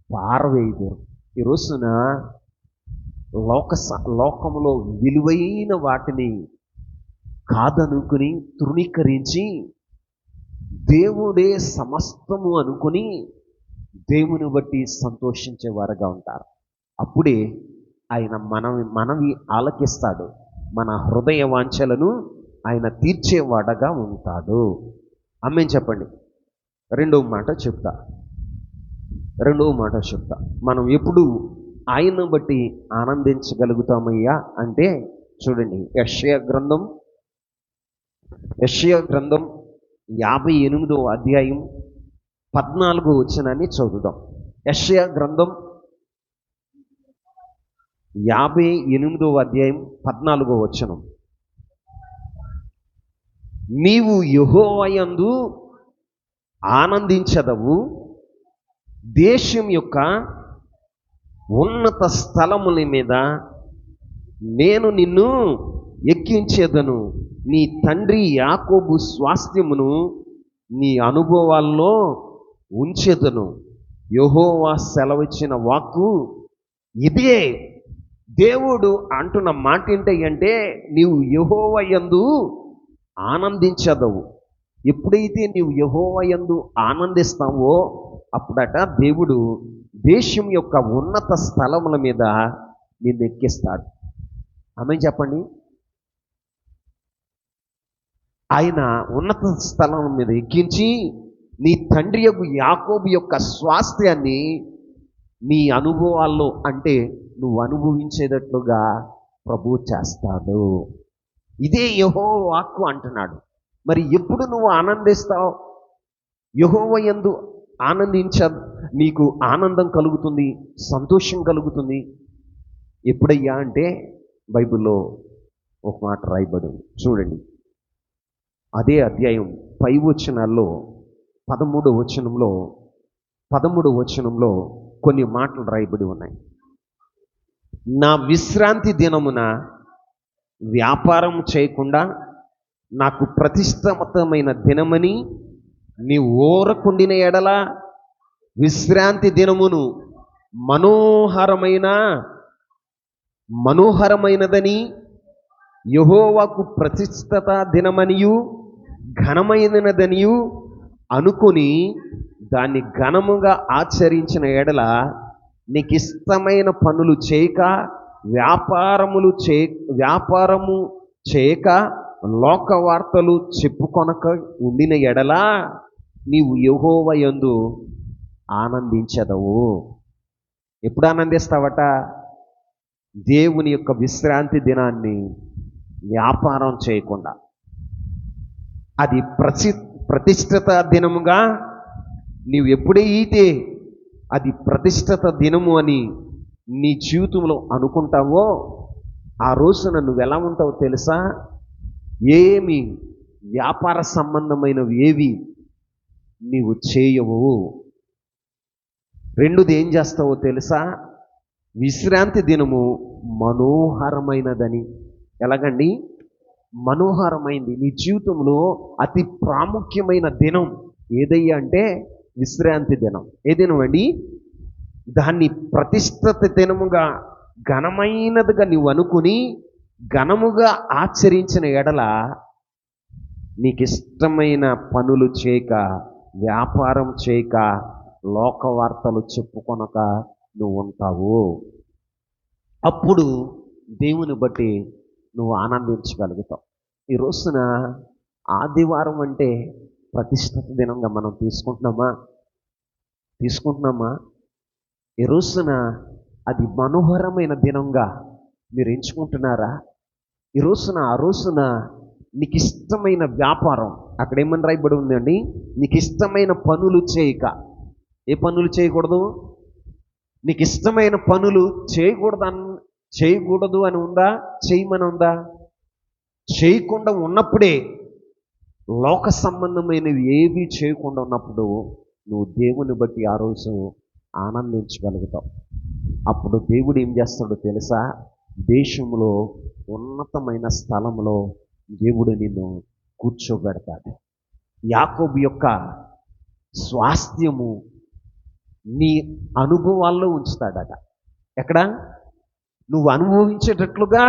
పారవేయుదురు. ఈ రోజున లోకములో విలువైన వాటిని కాదనుకుని తృణీకరించి దేవుడే సమస్తము అనుకుని దేవుని బట్టి సంతోషించేవారుగా ఉంటారు. అప్పుడే ఆయన మనవి ఆలకిస్తాడు. మన హృదయ వాంఛలను ఆయన తీర్చేవాడగా ఉంటాడు. ఆమేన్ చెప్పండి. రెండవ మాట చెప్తా. మనం ఎప్పుడు ఆయన బట్టి ఆనందించగలుగుతామయ్యా అంటే చూడండి, యెషయా గ్రంథం 58వ అధ్యాయం 14వ వచనాన్ని చదువుదాం. యెషయా గ్రంథం 58వ అధ్యాయం 14వ వచనం. నీవు యెహోవాయందు ఆనందించదవు, దేశం యొక్క ఉన్నత స్థలముల మీద నేను నిన్ను ఎక్కించేదను, నీ తండ్రి యాకోబు స్వాస్థ్యమును నీ అనుభవాల్లో ఉంచెదను. యెహోవా సెలవిచ్చిన వాక్కు ఇదే. దేవుడు అంటున్న మాట ఏంటంటే నీవు యెహోవా యందు ఆనందించదవు. ఎప్పుడైతే నీవు యెహోవా యందు ఆనందిస్తావో అప్పుడట దేవుడు దేశం యొక్క ఉన్నత స్థలముల మీద నిన్ను ఎక్కిస్తాడు. ఆమేన్ చెప్పండి. ఆయన ఉన్నత స్థలం మీద ఎక్కించి నీ తండ్రి యొక్క యాకోబు యొక్క స్వాస్థ్యాన్ని నీ అనుభవాల్లో అంటే నువ్వు అనుభవించేటట్లుగా ప్రభువు చేస్తాడు. ఇదే యెహోవా వాక్కు అంటున్నాడు. మరి ఎప్పుడు నువ్వు ఆనందిస్తావు? యెహోవా యందు నీకు ఆనందం కలుగుతుంది, సంతోషం కలుగుతుంది. ఎప్పుడయ్యా అంటే బైబిల్లో ఒక మాట రాయబడి ఉంది చూడండి. అదే అధ్యాయం పై వచనాల్లో 13వ వచనంలో కొన్ని మాటలు రాయబడి ఉన్నాయి. నా విశ్రాంతి దినమున వ్యాపారం చేయకుండా నాకు ప్రతిష్ఠితమైన దినమని నీ ఊరకుండిన ఎడల విశ్రాంతి దినమును మనోహరమైనదని యెహోవాకు ప్రతిష్ఠిత దినమనియు ఘనమైనదనియు అనుకుని దాన్ని ఘనముగా ఆచరించిన ఎడల నీకు ఇష్టమైన పనులు చేయక వ్యాపారము చేయక లోక వార్తలు చెప్పుకొనక ఉండిన ఎడల నీవు యెహోవా యందు ఆనందించదవు. ఎప్పుడు ఆనందిస్తావట? దేవుని యొక్క విశ్రాంతి దినాన్ని వ్యాపారం చేయకుండా, అది ప్రతిష్ఠిత దినముగా నీవు ఎప్పుడైతే అది ప్రతిష్ఠిత దినము అని నీ జీవితంలో అనుకుంటావో ఆ రోజున నువ్వు ఎలా ఉంటావో తెలుసా? ఏమి వ్యాపార సంబంధమైనవి ఏవి నీవు చేయవు. రెండోది ఏం చేస్తావో తెలుసా? విశ్రాంతి దినము మనోహరమైనదని. ఎలాగండి? మనోహరమైంది. నీ జీవితంలో అతి ప్రాముఖ్యమైన దినం ఏదయ్యా అంటే విశ్రాంతి దినం. ఏ దినం అండి? దాన్ని ప్రతిష్ఠిత దినముగా ఘనమైనదిగా నువ్వు అనుకుని ఘనముగా ఆచరించిన ఎడల నీకు ఇష్టమైన పనులు చేయక వ్యాపారం చేయక లోక వార్తలు చెప్పుకొనక నువ్వు ఉంటావు. అప్పుడు దేవుని బట్టి నువ్వు ఆనందించగలుగుతావు. ఈ రోజున ఆదివారం అంటే ప్రతిష్ఠిత దినంగా మనం తీసుకుంటున్నామా? ఈ రోజున అది మనోహరమైన దినంగా మీరు ఎంచుకుంటున్నారా? ఈ రోజున ఆ రోజున నీకు ఇష్టమైన వ్యాపారం, అక్కడ ఏమని రాయబడి ఉందండి? నీకు ఇష్టమైన పనులు చేయక. ఏ పనులు చేయకూడదు? నీకు ఇష్టమైన పనులు చేయకూడదు అని ఉందా? చేయమని ఉందా? చేయకుండా ఉన్నప్పుడే, లోక సంబంధమైనవి ఏవి చేయకుండా ఉన్నప్పుడు నువ్వు దేవుని బట్టి ఆ రోజు ఆనందించగలుగుతావు. అప్పుడు దేవుడు ఏం చేస్తాడో తెలుసా? దేశంలో ఉన్నతమైన స్థలంలో దేవుడు నిన్ను కూర్చోబెడతాడు. యాకోబు యొక్క స్వాస్థ్యము నీ అనుభవాల్లో ఉంచుతాడట. ఎక్కడ? నువ్వు అనుభవించేటట్లుగా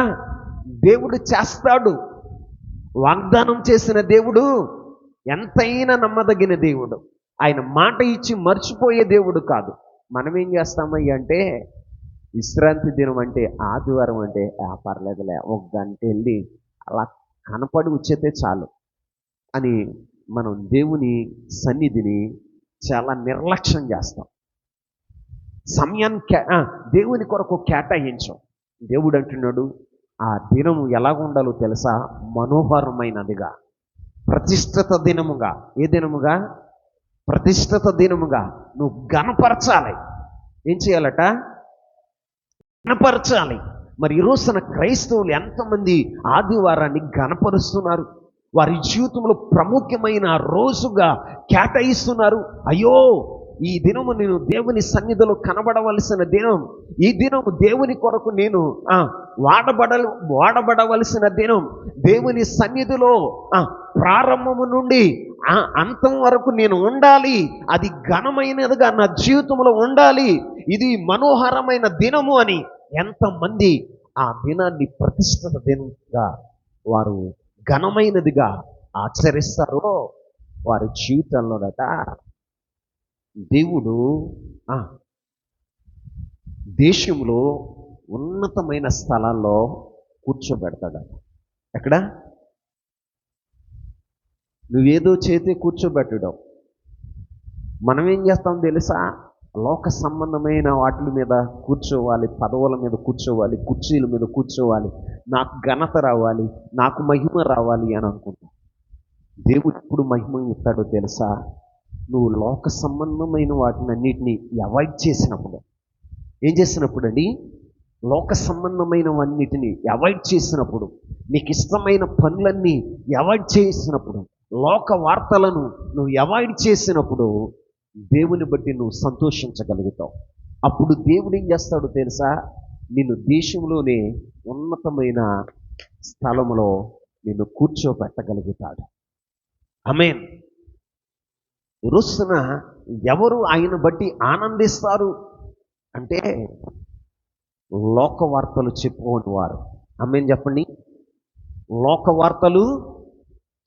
దేవుడు చేస్తాడు. వాగ్దానం చేసిన దేవుడు ఎంతైనా నమ్మదగిన దేవుడు. ఆయన మాట ఇచ్చి మర్చిపోయే దేవుడు కాదు. మనం ఏం చేస్తామయ్య అంటే, విశ్రాంతి దినం అంటే ఆదివారం అంటే పర్లేదులే, ఒక గంట వెళ్ళి అలా కనపడి వచ్చేతే చాలు అని మనం దేవుని సన్నిధిని చాలా నిర్లక్ష్యం చేస్తాం. సమయాన్ని దేవుని కొరకు కేటాయించాం. దేవుడు అంటున్నాడు, ఆ దినము ఎలాగ ఉండాలో తెలుసా? మనోహరమైనదిగా, ప్రతిష్ఠిత దినముగా. ఏ దినముగా? ప్రతిష్ఠిత దినముగా నువ్వు గణపరచాలి. ఏం చేయాలట? గణపరచాలి. మరి ఈ రోజున క్రైస్తవులు ఎంతమంది ఆదివారాన్ని గణపరుస్తున్నారు? వారి జీవితంలో ప్రాముఖ్యమైన రోజుగా కేటాయిస్తున్నారు. అయ్యో, ఈ దినము నేను దేవుని సన్నిధిలో కనబడవలసిన దినం, ఈ దినము దేవుని కొరకు నేను వాడబడవలసిన దినం, దేవుని సన్నిధిలో ప్రారంభము నుండి అంతం వరకు నేను ఉండాలి, అది ఘనమైనదిగా నా జీవితంలో ఉండాలి, ఇది మనోహరమైన దినము అని ఎంతమంది ఆ దినాన్ని ప్రతిష్ఠిత దినంగా వారు ఘనమైనదిగా ఆచరిస్తారో వారి జీవితంలోనట దేవుడు దేశంలో ఉన్నతమైన స్థలాల్లో కూర్చోబెడతాడట. ఎక్కడ? నువ్వేదో చేతే కూర్చోబెట్టడం. మనం ఏం చేస్తాం తెలుసా? లోక సంబంధమైన వాటి మీద కూర్చోవాలి, పదవుల మీద కూర్చోవాలి, కుర్చీల మీద కూర్చోవాలి, నాకు ఘనత రావాలి, నాకు మహిమ రావాలి అని అనుకుంటాం. దేవుడు ఎప్పుడు మహిమ ఇస్తాడో తెలుసా? నువ్వు లోక సంబంధమైన వాటిని అన్నిటినీ అవాయిడ్ చేసినప్పుడు. ఏం చేసినప్పుడు అండి? లోక సంబంధమైనవన్నిటిని అవాయిడ్ చేసినప్పుడు, నీకు ఇష్టమైన పనులన్నీ అవాయిడ్ చేసినప్పుడు, లోక వార్తలను నువ్వు అవాయిడ్ చేసినప్పుడు దేవుని బట్టి నువ్వు సంతోషించగలుగుతావు. అప్పుడు దేవుడు ఏం చేస్తాడో తెలుసా? నిన్ను దేశంలోనే ఉన్నతమైన స్థలంలో నిన్ను కూర్చోబెట్టగలుగుతాడు. ఆమేన్. రోజున ఎవరు ఆయన బట్టి ఆనందిస్తారు అంటే లోక వార్తలు చెప్పుకోని వారు. ఆమేన్ చెప్పండి. లోక వార్తలు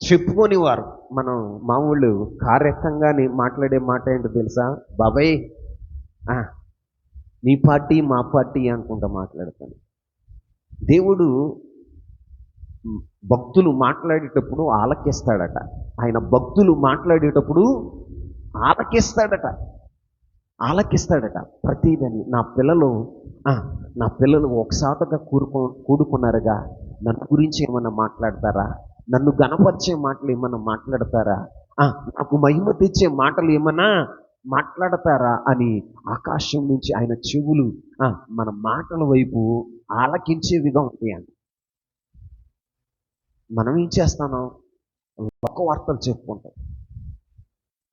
చెప్పుకొని వారు. మనం మామూలు కార్యక్రమంగానే మాట్లాడే మాట ఏంటో తెలుసా? బాబాయ్ నీ పార్టీ మా పార్టీ అనుకుంటా మాట్లాడతాను. దేవుడు భక్తులు మాట్లాడేటప్పుడు ఆలకిస్తాడట. ఆయన భక్తులు మాట్లాడేటప్పుడు ఆలకిస్తాడట ప్రతిదని. నా పిల్లలు ఒకసారిగా కూడుకున్నారుగా, నన్ను గురించి ఏమన్నా మాట్లాడతారా? నన్ను గణపరిచే మాటలు ఏమన్నా మాట్లాడతారా? నాకు మహిమ తెచ్చే మాటలు ఏమన్నా మాట్లాడతారా అని ఆకాశం నుంచి ఆయన చెవులు మన మాటల వైపు ఆలకించేవిగా ఉంటాయండి. మనం ఏం చేస్తాను? లోక వార్తలు చెప్పుకుంటాం.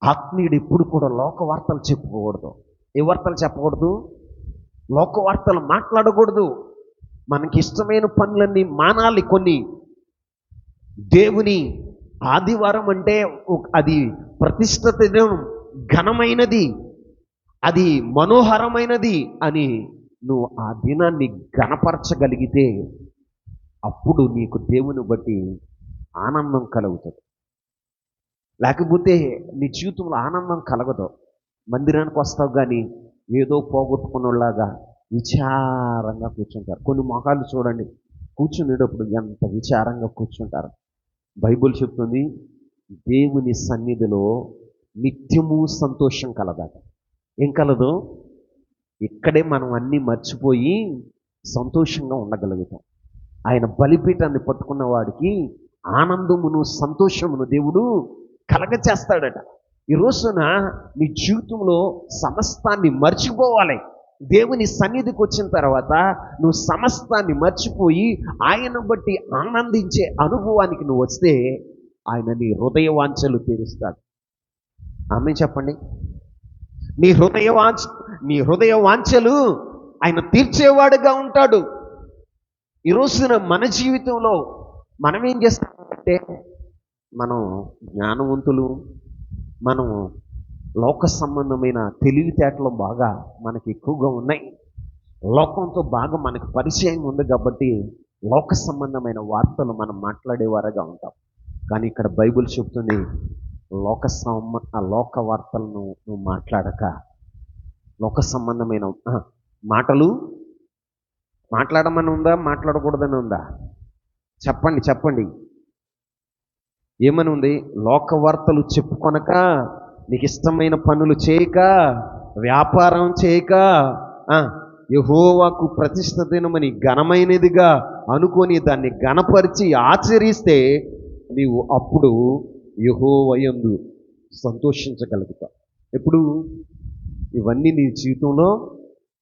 ఆత్మీయుడు ఎప్పుడు కూడా లోక వార్తలు చెప్పుకోకూడదు. ఏ వార్తలు చెప్పకూడదు? లోక వార్తలు మాట్లాడకూడదు. మనకి ఇష్టమైన పనులన్నీ మానాలి. కొన్ని దేవుని ఆదివారం అంటే అది ప్రతిష్ఠిత దినం, ఘనమైనది, అది మనోహరమైనది అని నువ్వు ఆ దినాన్ని ఘనపరచగలిగితే అప్పుడు నీకు దేవుని బట్టి ఆనందం కలుగుతుంది. లేకపోతే నీ జీవితంలో ఆనందం కలగదు. మందిరానికి వస్తావు కానీ ఏదో పోగొట్టుకున్నలాగా విచారంగా కూర్చుంటారు. కొన్ని మొహాలు చూడండి, కూర్చునేటప్పుడు ఎంత విచారంగా కూర్చుంటారు. బైబిల్ చెప్తుంది, దేవుని సన్నిధిలో నిత్యము సంతోషం కలదట. ఏం కలదు? ఇక్కడే మనం అన్నీ మర్చిపోయి సంతోషంగా ఉండగలుగుతాం. ఆయన బలిపీఠాన్ని పట్టుకున్న వాడికి ఆనందమును సంతోషమును దేవుడు కలగచేస్తాడట. ఈ రోజున నీ జీవితంలో సమస్తాన్ని మర్చిపోవాలి. దేవుని సన్నిధికి వచ్చిన తర్వాత నువ్వు సమస్తాన్ని మర్చిపోయి ఆయన బట్టి ఆనందించే అనుభవానికి నువ్వు వస్తే ఆయన నీ హృదయ వాంఛలు తీరుస్తాడు. ఆమె చెప్పండి. నీ హృదయ వాంఛలు ఆయన తీర్చేవాడుగా ఉంటాడు. ఈ రోజున మన జీవితంలో మనం ఏం చేస్తామంటే, మనం జ్ఞానవంతులు, మనం లోక సంబంధమైన తెలివితేటలు బాగా మనకి ఎక్కువగా ఉన్నాయి. లోకంతో బాగా మనకు పరిచయం ఉంది కాబట్టి లోక సంబంధమైన వార్తలు మనం మాట్లాడేవారుగా ఉంటాం. కానీ ఇక్కడ బైబిల్ చెప్తుంది, లోక వార్తలను నువ్వు మాట్లాడక, లోక సంబంధమైన మాటలు మాట్లాడమని ఉందా, మాట్లాడకూడదని ఉందా? చెప్పండి. ఏమని ఉంది? లోక వార్తలు చెప్పుకొనక, నీకు ఇష్టమైన పనులు చేయక, వ్యాపారం చేయక, యెహోవాకు ప్రతిష్ఠ దినమని ఘనమైనదిగా అనుకొని దాన్ని ఘనపరిచి ఆచరిస్తే నీవు అప్పుడు యెహోవా యందు సంతోషించగలుగుతావు. ఎప్పుడు? ఇవన్నీ నీ జీవితంలో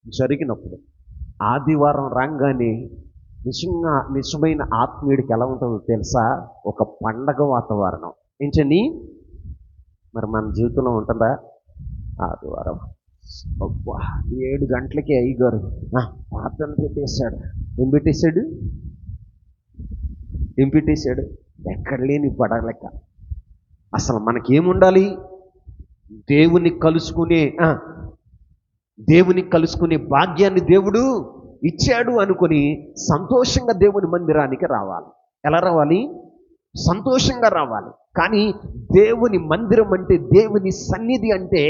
జరిగినప్పుడు. ఆదివారం రాగానే నిజమైన ఆత్మీయుడికి ఎలా ఉంటుందో తెలుసా? ఒక పండగ వాతావరణం. ఏంటని మరి మన జీవితంలో ఉంటుందా? ఆదివారం 7 గంటలకి అయ్యగారు ప్రార్థన పెట్టేశాడు. ఏం పెట్టేశాడు? ఎక్కడ లేని పడలేక. అసలు మనకేముండాలి? దేవుని కలుసుకునే భాగ్యాన్ని దేవుడు ఇచ్చాడు అనుకుని సంతోషంగా దేవుని మందిరానికి రావాలి. ఎలా రావాలి? సంతోషంగా రావాలి. కానీ దేవుని మందిరం అంటే, దేవుని సన్నిధి అంటే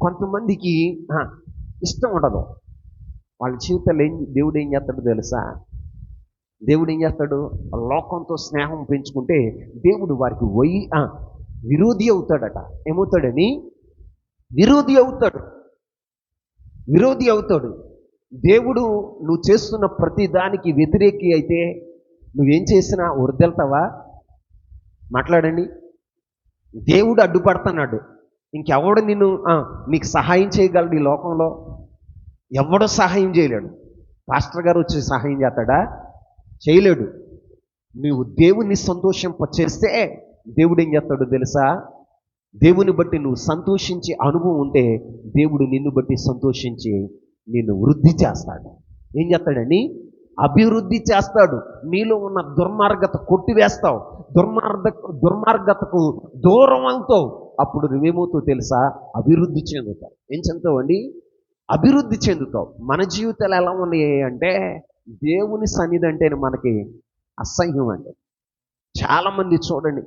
కొంతమందికి ఇష్టం ఉండదు. వాళ్ళ జీవితాలు దేవుడు ఏం చేస్తాడో తెలుసా? దేవుడు ఏం చేస్తాడు? లోకంతో స్నేహం పెంచుకుంటే దేవుడు వారికి విరోధి అవుతాడట. ఏమవుతాడని? విరోధి అవుతాడు. దేవుడు నువ్వు చేస్తున్న ప్రతి దానికి వ్యతిరేకి అయితే నువ్వేం చేసినా వరదెళ్తావా? మాట్లాడండి. దేవుడు అడ్డుపడుతున్నాడు. ఇంకెవడు నీకు సహాయం చేయగలడు? ఈ లోకంలో ఎవడో సహాయం చేయలేడు. పాస్టర్ గారు వచ్చి సహాయం చేస్తాడా? చేయలేడు. నువ్వు దేవుని సంతోషింపచేస్తే దేవుడు ఏం చేస్తాడో తెలుసా? దేవుని బట్టి నువ్వు సంతోషించే అనుభవం ఉంటే దేవుడు నిన్ను బట్టి సంతోషించి నిన్ను వృద్ధి చేస్తాడు. ఏం చేస్తాడని? అభివృద్ధి చేస్తాడు. నీలో ఉన్న దుర్మార్గత కొట్టివేస్తావు. దుర్మార్గతకు దూరం అవుతావు. అప్పుడు నువ్వేమవుతావు తెలుసా? అభివృద్ధి చెందుతావు. ఏం చెందుతావు అండి? అభివృద్ధి చెందుతావు. మన జీవితాలు ఎలా ఉన్నాయి అంటే, దేవుని సన్నిధి అంటే మనకి అసహ్యం అండి. చాలామంది చూడండి,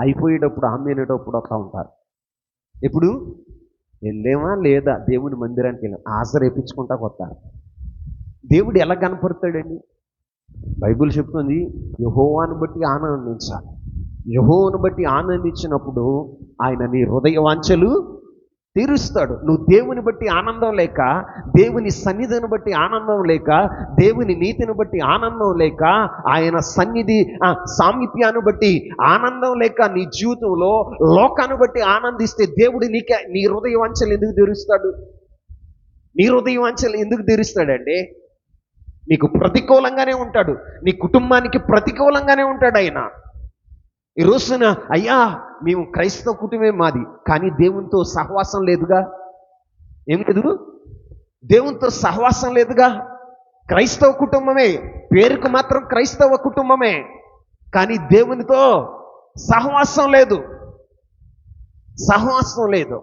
అయిపోయేటప్పుడు ఆమెనేటప్పుడు వస్తూ ఉంటారు. ఎప్పుడు వెళ్ళేమా లేదా దేవుని మందిరానికి వెళ్ళాం ఆశరేపించుకుంటా వస్తారు. దేవుడు ఎలా కనపడతాడండి? బైబిల్ చెప్తుంది, యెహోవాను బట్టి ఆనందించాలి. యెహోవాను బట్టి ఆనందించినప్పుడు ఆయన నీ హృదయ వాంఛలు తీరుస్తాడు. నువ్వు దేవుని బట్టి ఆనందం లేక, దేవుని సన్నిధిని బట్టి ఆనందం లేక, దేవుని నీతిని బట్టి ఆనందం లేక, ఆయన సన్నిధి సామీప్యాన్ని బట్టి ఆనందం లేక నీ జీవితంలో లోకాన్ని బట్టి ఆనందిస్తే దేవుడు నీ హృదయ వాంఛలు ఎందుకు తీరుస్తాడు? నీ హృదయ వాంఛలు ఎందుకు తీరుస్తాడండి? నీకు ప్రతికూలంగానే ఉంటాడు. నీ కుటుంబానికి ప్రతికూలంగానే ఉంటాడు ఆయన. ఈ రోజున అయ్యా మేము క్రైస్తవ కుటుంబమే మాది, కానీ దేవునితో సహవాసం లేదుగా. ఏం లేదు? దేవునితో సహవాసం లేదుగా. క్రైస్తవ కుటుంబమే, పేరుకు మాత్రం క్రైస్తవ కుటుంబమే, కానీ దేవునితో సహవాసం లేదు.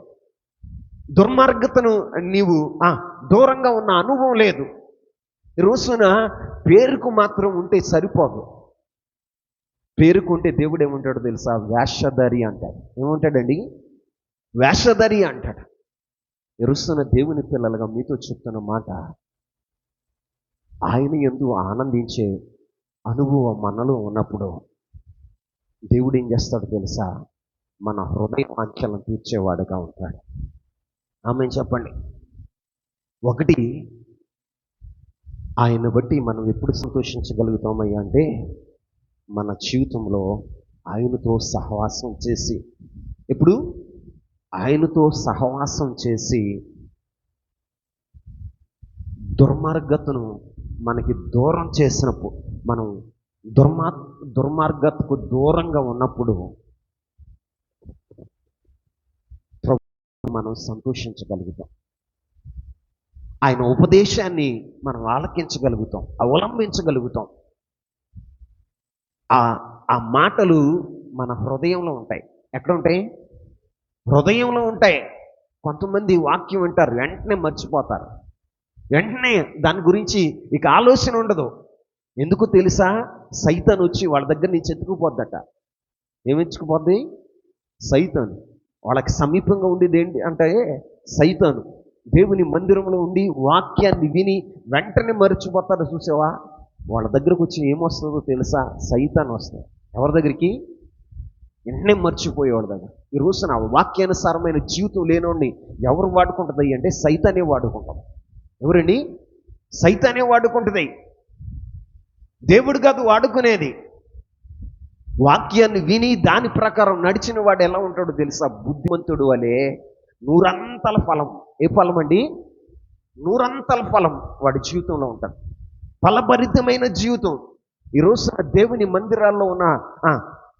దుర్మార్గతను నీవు దూరంగా ఉన్న అనుభవం లేదు. ఈ రోజున పేరుకు మాత్రం ఉంటే సరిపోదు. పేరుకుంటే దేవుడు ఏముంటాడో తెలుసా? వేషధారి అంటాడు. ఏముంటాడండి? వేషధారి అంటాడు. ఎరుస్తున్న దేవుని పిల్లలుగా మీతో చెప్తున్న మాట, ఆయన యందు ఆనందించే అనుభవం మనలో ఉన్నప్పుడు దేవుడు ఏం చేస్తాడో తెలుసా? మన హృదయ వాంఛలను తీర్చేవాడుగా ఉంటాడు. ఆమె చెప్పండి. ఒకటి, ఆయన బట్టి మనం ఎప్పుడు సంతోషించగలుగుతామయ్యా అంటే మన జీవితంలో ఆయనతో సహవాసం చేసి, ఎప్పుడు ఆయనతో సహవాసం చేసి దుర్మార్గతను మనకి దూరం చేసినప్పుడు, మనం దుర్మార్గతకు దూరంగా ఉన్నప్పుడు మనం సంతోషించగలుగుతాం. ఆయన ఉపదేశాన్ని మనం ఆలకించగలుగుతాం, అవలంబించగలుగుతాం. ఆ మాటలు మన హృదయంలో ఉంటాయి. ఎక్కడ ఉంటాయి? హృదయంలో ఉంటాయి. కొంతమంది వాక్యం వింటారు, వెంటనే మర్చిపోతారు, వెంటనే దాని గురించి ఇక ఆలోచన ఉండదు. ఎందుకు తెలుసా? సైతాన్ వచ్చి వాళ్ళ దగ్గర నుంచి ఎత్తుకుపోద్దట. ఏమెచ్చుకుపోద్ది? సైతాన్. వాళ్ళకి సమీపంగా ఉండేది ఏంటి అంటే సైతాను. దేవుని మందిరంలో ఉండి వాక్యాన్ని విని వెంటనే మర్చిపోతారు. చూసావా? వాళ్ళ దగ్గరకు వచ్చి ఏమొస్తుందో తెలుసా? సైతాన్ వస్తుంది. ఎవరి దగ్గరికి? వెంటనే మర్చిపోయేవాళ్ళ దగ్గర. ఈ రోజున వాక్యానుసారమైన జీవితం లేనోడిని ఎవరు వాడుకుంటుంది అంటే సైతానే వాడుకుంటాం. ఎవరండి? సైతానే వాడుకుంటుంది. దేవుడు కాదు వాడుకునేది. వాక్యాన్ని విని దాని ప్రకారం నడిచిన వాడు ఎలా ఉంటాడో తెలుసా? బుద్ధిమంతుడు వలె నూరంతల ఫలం. ఏ ఫలం అండి? నూరంతల ఫలం వాడి జీవితంలో ఉంటుంది. ఫలభరితమైన జీవితం. ఈరోజు దేవుని మందిరాల్లో ఉన్న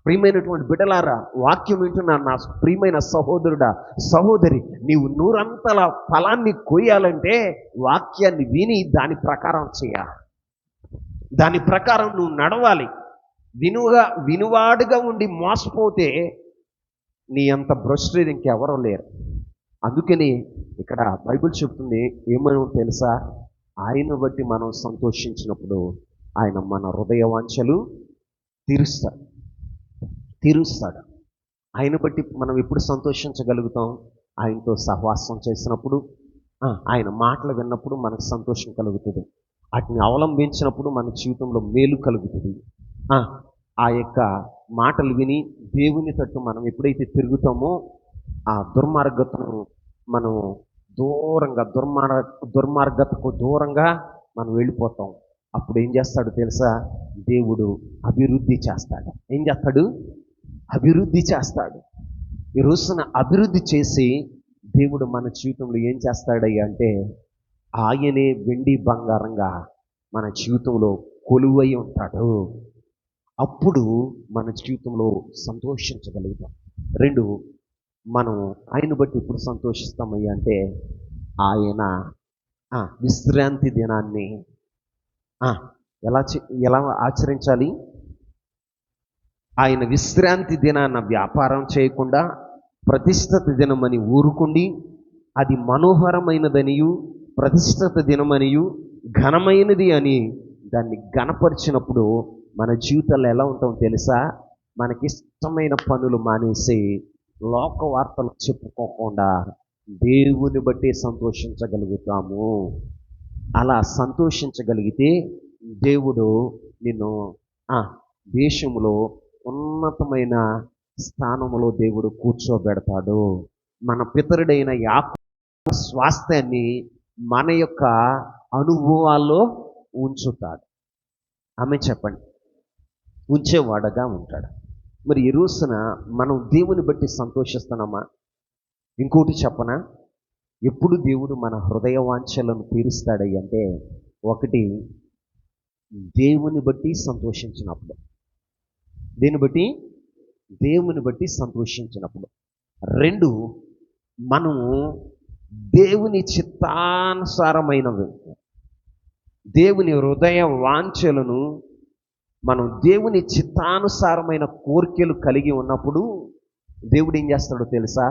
ప్రియమైనటువంటి బిడ్డలారా, వాక్యం వింటున్న నా ప్రియమైన సహోదరుడా, సహోదరి, నీవు నూరంతల ఫలాన్ని కొయ్యాలంటే వాక్యాన్ని విని దాని ప్రకారం చేయాలి. దాని ప్రకారం నువ్వు నడవాలి. వినువాడుగా ఉండి మోసపోతే నీ అంత భ్రష్టుడు ఇంకెవరూ లేరు. అందుకని ఇక్కడ బైబిల్ చెప్తుంది ఏమని తెలుసా? ఆయన బట్టి మనం సంతోషించినప్పుడు ఆయన మన హృదయ వాంఛలు తీరుస్తాడు. ఆయన బట్టి మనం ఎప్పుడు సంతోషించగలుగుతాం? ఆయనతో సహవాసం చేసినప్పుడు, ఆయన మాటలు విన్నప్పుడు మనకు సంతోషం కలుగుతుంది. వాటిని అవలంబించినప్పుడు మన జీవితంలో మేలు కలుగుతుంది. ఆ యొక్క మాటలు విని దేవుని తట్టు మనం ఎప్పుడైతే తిరుగుతామో ఆ దుర్మార్గతను మనం దుర్మార్గతకు దూరంగా మనం వెళ్ళిపోతాం. అప్పుడు ఏం చేస్తాడు తెలుసా? దేవుడు అభివృద్ధి చేస్తాడు. ఏం చేస్తాడు? అభివృద్ధి చేస్తాడు. ఈ రోజున అభివృద్ధి చేసి దేవుడు మన జీవితంలో ఏం చేస్తాడయ్యా అంటే ఆయనే వెండి బంగారంగా మన జీవితంలో కొలువై ఉంటాడు. అప్పుడు మన జీవితంలో సంతోషించగలుగుతాం. రెండు, మనం ఆయన బట్టి ఇప్పుడు సంతోషిస్తామయ్యా అంటే ఆయన విశ్రాంతి దినాన్ని ఎలా ఆచరించాలి? ఆయన విశ్రాంతి దినాన్న వ్యాపారం చేయకుండా ప్రతిష్ఠిత దినమని ఊరుకుండి, అది మనోహరమైనదనియు ప్రతిష్ఠిత దినమనియు ఘనమైనది అని దాన్ని ఘనపరిచినప్పుడు మన జీవితాల్లో ఎలా ఉంటాం తెలుసా? మనకిష్టమైన పనులు మానేసి లోక వార్తలు చెప్పుకోకుండా దేవుని బట్టి సంతోషించగలుగుతాము. అలా సంతోషించగలిగితే దేవుడు నిన్ను దేశంలో ఉన్నతమైన స్థానంలో దేవుడు కూర్చోబెడతాడు. మన పితరుడైన యాకోబు స్వాస్థ్యాన్ని మన యొక్క అనుభవాల్లో ఉంచుతాడు. ఆమె చెప్పండి. ఉంచేవాడగా ఉంటాడు. మరి ఈ రోజున మనం దేవుని బట్టి సంతోషిస్తున్నామా? ఇంకోటి చెప్పనా? ఎప్పుడు దేవుడు మన హృదయ వాంఛలను తీరుస్తాడయ్య అంటే ఒకటి, దేవుని బట్టి సంతోషించినప్పుడు. దేని బట్టి? దేవుని బట్టి సంతోషించినప్పుడు. రెండు, మనము దేవుని చిత్తానుసారమైనవి, దేవుని హృదయ వాంఛలను, మనం దేవుని చిత్తానుసారమైన కోరికలు కలిగి ఉన్నప్పుడు దేవుడు ఏం చేస్తాడో తెలుసా?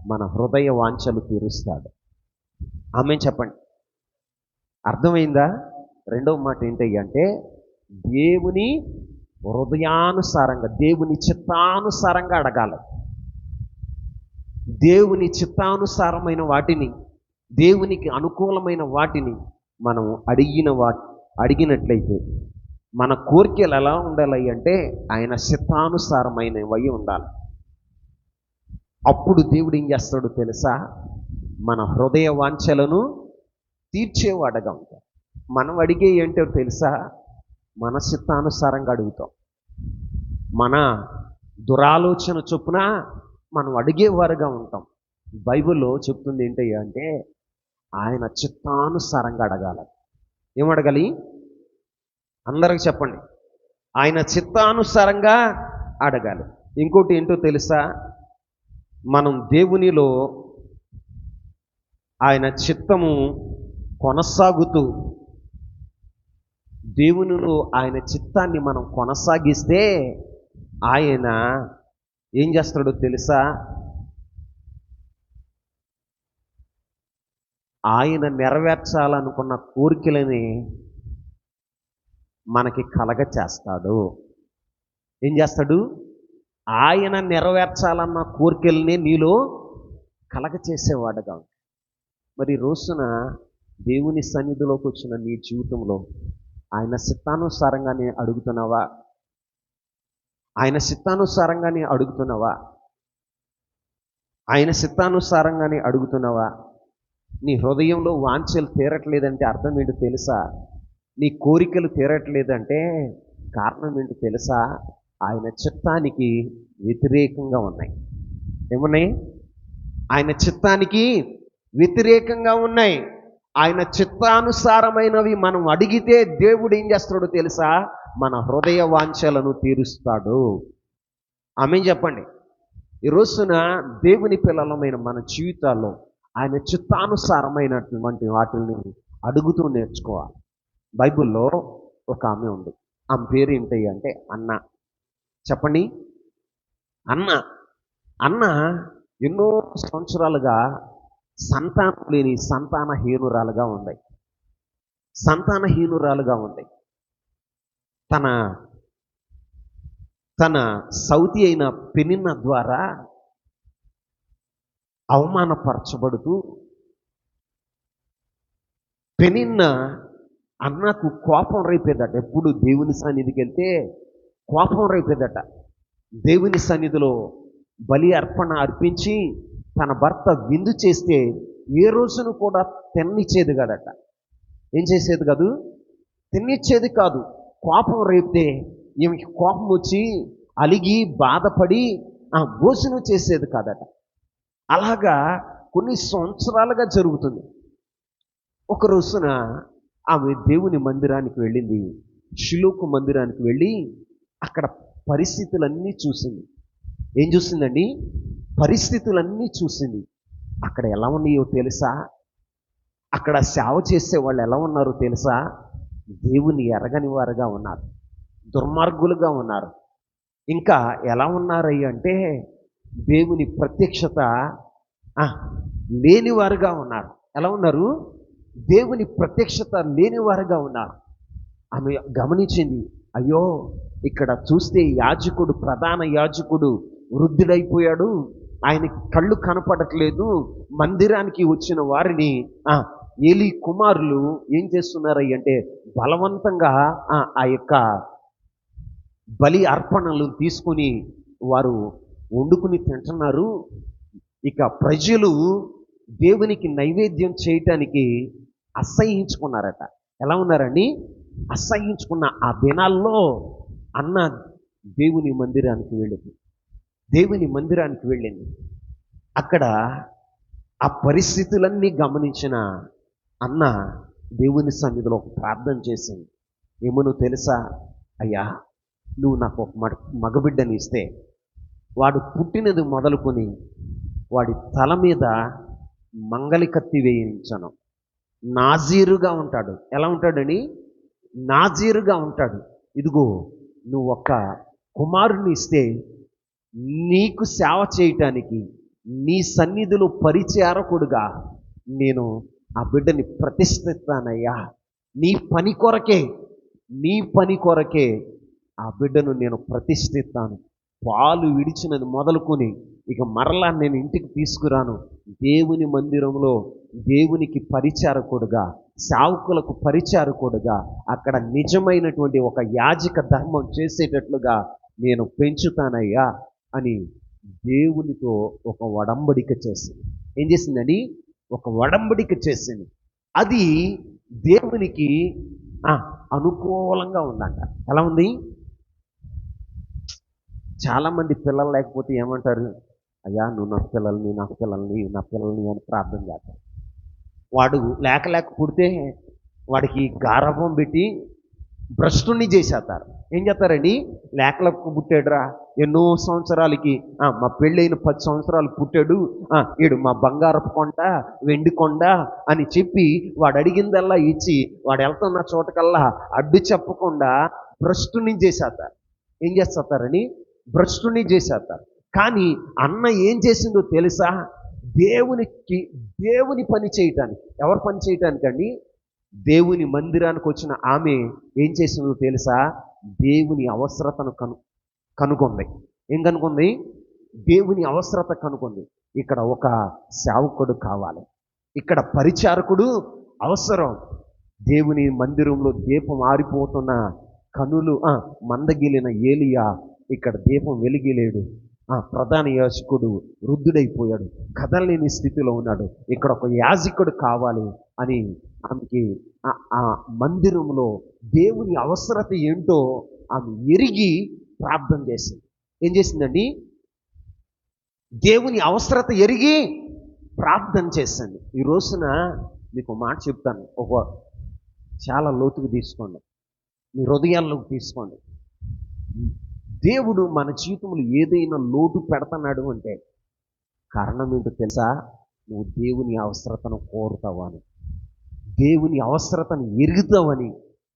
మన హృదయ వాంఛలు తీరుస్తాడు. ఆమె చెప్పండి. అర్థమైందా? రెండవ మాట ఏంటయ్యా అంటే దేవుని హృదయానుసారంగా, దేవుని చిత్తానుసారంగా అడగాలి. దేవుని చిత్తానుసారమైన వాటిని, దేవునికి అనుకూలమైన వాటిని మనం అడిగినట్లయితే మన కోరికలు ఎలా ఉండాలి అంటే ఆయన చిత్తానుసారమైనవి ఉండాలి. అప్పుడు దేవుడు ఏం చేస్తాడో తెలుసా? మన హృదయ వాంఛలను తీర్చేవాడగా ఉంటాడు. మనం అడిగే ఏంటో తెలుసా? మన చిత్తానుసారంగా అడుగుతాం. మన దురాలోచన చొప్పున మనం అడిగేవారుగా ఉంటాం. బైబిల్లో చెప్తుంది ఏంటయ్యా అంటే ఆయన చిత్తానుసారంగా అడగాలి. ఏమడగాలి? అందరికి చెప్పండి. ఆయన చిత్తానుసారంగా అడగాలి. ఇంకోటి ఏంటో తెలుసా? మనం దేవునిలో ఆయన చిత్తము కొనసాగుతూ దేవునిలో ఆయన చిత్తాన్ని మనం కొనసాగిస్తే ఆయన ఏం చేస్తాడో తెలుసా? ఆయన నెరవేర్చాలనుకున్న కోరికలని మనకి కలగ చేస్తాడు. ఏం చేస్తాడు? ఆయన నెరవేర్చాలన్న కోరికల్ని నీలో కలగ చేసేవాడుగా. మరి రోజున దేవుని సన్నిధిలోకి వచ్చిన నీ జీవితంలో ఆయన చిత్తానుసారంగానే అడుగుతున్నావా? ఆయన చిత్తానుసారంగానే అడుగుతున్నావా? ఆయన చిత్తానుసారంగానే అడుగుతున్నావా? నీ హృదయంలో వాంఛలు తీరట్లేదంటే అర్థం ఏంటో తెలుసా? నీ కోరికలు తీరట్లేదంటే కారణం ఏంటో తెలుసా? ఆయన చిత్తానికి వ్యతిరేకంగా ఉన్నాయి. ఏమున్నాయి? ఆయన చిత్తానికి వ్యతిరేకంగా ఉన్నాయి. ఆయన చిత్తానుసారమైనవి మనం అడిగితే దేవుడు ఏం చేస్తాడో తెలుసా? మన హృదయ వాంఛలను తీరుస్తాడు. ఆమేన్ చెప్పండి. ఈ రోజున దేవుని పిల్లలమైన మన జీవితాల్లో ఆయన చిత్తానుసారమైనటువంటి వాటిని అడుగుతూ నేర్చుకోవాలి. బైబిల్లో ఒక ఆమె ఉంది. ఆమె పేరు ఏంటి అంటే అన్న. చెప్పండి. అన్న ఎన్నో సంవత్సరాలుగా సంతానం లేని సంతానహీనురాలుగా ఉంది. తన సౌతి అయిన పెనిన్న ద్వారా అవమానపరచబడుతూ పెనిన్న అన్నకు కోపం రేపేదట. ఎప్పుడు దేవుని సన్నిధికి వెళ్తే కోపం రేపేదట. దేవుని సన్నిధిలో బలి అర్పణ అర్పించి తన భర్త విందు చేస్తే ఏ రోజును కూడా తిన్నిచ్చేది కాదట. ఏం చేసేది కాదు? తిన్నిచ్చేది కాదు. కోపం రేపితే ఈమెకి కోపం వచ్చి అలిగి బాధపడి భోజనం చేసేది కాదట. అలాగా కొన్ని సంవత్సరాలుగా జరుగుతుంది. ఒక రోజున ఆమె దేవుని మందిరానికి వెళ్ళింది. షిలోకు మందిరానికి వెళ్ళి అక్కడ పరిస్థితులన్నీ చూసింది. ఏం చూసిందండి? పరిస్థితులన్నీ చూసింది. అక్కడ ఎలా ఉన్నాయో తెలుసా? అక్కడ సేవ చేసే వాళ్ళు ఎలా ఉన్నారో తెలుసా? దేవుని ఎరగని వారుగా ఉన్నారు, దుర్మార్గులుగా ఉన్నారు. ఇంకా ఎలా ఉన్నారయ్య అంటే దేవుని ప్రత్యక్షత లేనివారుగా ఉన్నారు. ఎలా ఉన్నారు? దేవుని ప్రత్యక్షత లేనివారుగా ఉన్నారు. ఆమె గమనించింది, అయ్యో ఇక్కడ చూస్తే యాజకుడు, ప్రధాన యాజకుడు వృద్ధుడైపోయాడు, ఆయన కళ్ళు కనపడట్లేదు. మందిరానికి వచ్చిన వారిని ఏలీ కుమారులు ఏం చేస్తున్నారయ్య అంటే బలవంతంగా ఆ యొక్క బలి అర్పణలు తీసుకుని వారు వండుకుని తింటున్నారు. ఇక ప్రజలు దేవునికి నైవేద్యం చేయటానికి అసహ్యించుకున్నారట. ఎలా ఉన్నారని? అసహ్యించుకున్న ఆ దినాల్లో అన్న దేవుని మందిరానికి వెళ్ళింది. అక్కడ ఆ పరిస్థితులన్నీ గమనించిన అన్న దేవుని సన్నిధిలో ఒక ప్రార్థన చేసింది. ఏమో తెలుసా? అయ్యా, నువ్వు నాకు ఒక మగబిడ్డని ఇస్తే వాడు పుట్టినది మొదలుకొని వాడి తల మీద మంగలి కత్తి వేయించను, నాజీరుగా ఉంటాడు. ఎలా ఉంటాడని? నాజీరుగా ఉంటాడు. ఇదిగో నువ్వు ఒక్క కుమారుని ఇస్తే నీకు సేవ చేయటానికి నీ సన్నిధిలో పరిచారకుడుగా నేను ఆ బిడ్డని ప్రతిష్ఠిస్తానయ్యా. నీ పని కొరకే ఆ బిడ్డను నేను ప్రతిష్ఠిస్తాను. పాలు విడిచినది మొదలుకొని ఇక మరలా నేను ఇంటికి తీసుకురాను. దేవుని మందిరంలో దేవునికి పరిచారకుడుగా, సేవకులకు పరిచారకుడుగా, అక్కడ నిజమైనటువంటి ఒక యాజక ధర్మం చేసేటట్లుగా నేను పెంచుతానయ్యా అని దేవునితో ఒక ఒడంబడిక చేసింది. ఏం చేసిందని? ఒక ఒడంబడిక చేసింది. అది దేవునికి అనుకూలంగా ఉందంట. ఎలా ఉంది? చాలామంది పిల్లలు లేకపోతే ఏమంటారు? అయ్యా నువ్వు నా పిల్లల్ని అని ప్రార్థన చేస్తారు. వాడు లేక పుడితే వాడికి గారభం పెట్టి భ్రష్టుని చేసేస్తారు. ఏం చేస్తారండి? లేకలకు పుట్టాడురా, ఎన్నో సంవత్సరాలకి మా పెళ్ళైన 10 సంవత్సరాలు పుట్టాడు, ఈడు మా బంగారపు కొండ, వెండి కొండ అని చెప్పి వాడు అడిగిందల్లా ఇచ్చి వాడు వెళ్తున్న చోటకల్లా అడ్డు చెప్పకుండా భ్రష్టుని చేసేస్తారు. ఏం చేస్తారని? భ్రష్టుని చేసేస్తారు. కానీ అన్న ఏం చేసిందో తెలుసా? దేవుని పని చేయటానికి. ఎవరు పని చేయటానికండి? దేవుని మందిరానికి వచ్చిన ఆమె ఏం చేసిందో తెలుసా? దేవుని అవసరతను కనుగొంది. ఏం కనుగొంది? దేవుని అవసరత కనుగొంది. ఇక్కడ ఒక సేవకుడు కావాలి, ఇక్కడ పరిచారకుడు అవసరం. దేవుని మందిరంలో దీపం ఆరిపోతున్న కనులు మందగిలిన ఏలియా ఇక్కడ దీపం వెలిగిలేడు. ప్రధాన యాజకుడు వృద్ధుడైపోయాడు, కదలలేని స్థితిలో ఉన్నాడు. ఇక్కడ ఒక యాజకుడు కావాలి అని ఆమెకి ఆ మందిరంలో దేవుని అవసరత ఏంటో ఆమె ఎరిగి ప్రార్థన చేసింది. ఏం చేసిందండి? దేవుని అవసరత ఎరిగి ప్రార్థన చేసింది. ఈ రోజున మీకు మాట చెప్తాను, చాలా లోతుకు తీసుకోండి, మీ హృదయాల్లోకి తీసుకోండి. దేవుడు మన జీవితంలో ఏదైనా లోటు పెడుతున్నాడు అంటే కారణం ఏంటో తెలుసా? నువ్వు దేవుని అవసరతను కోరుతావని, దేవుని అవసరతను ఎరుగుతావని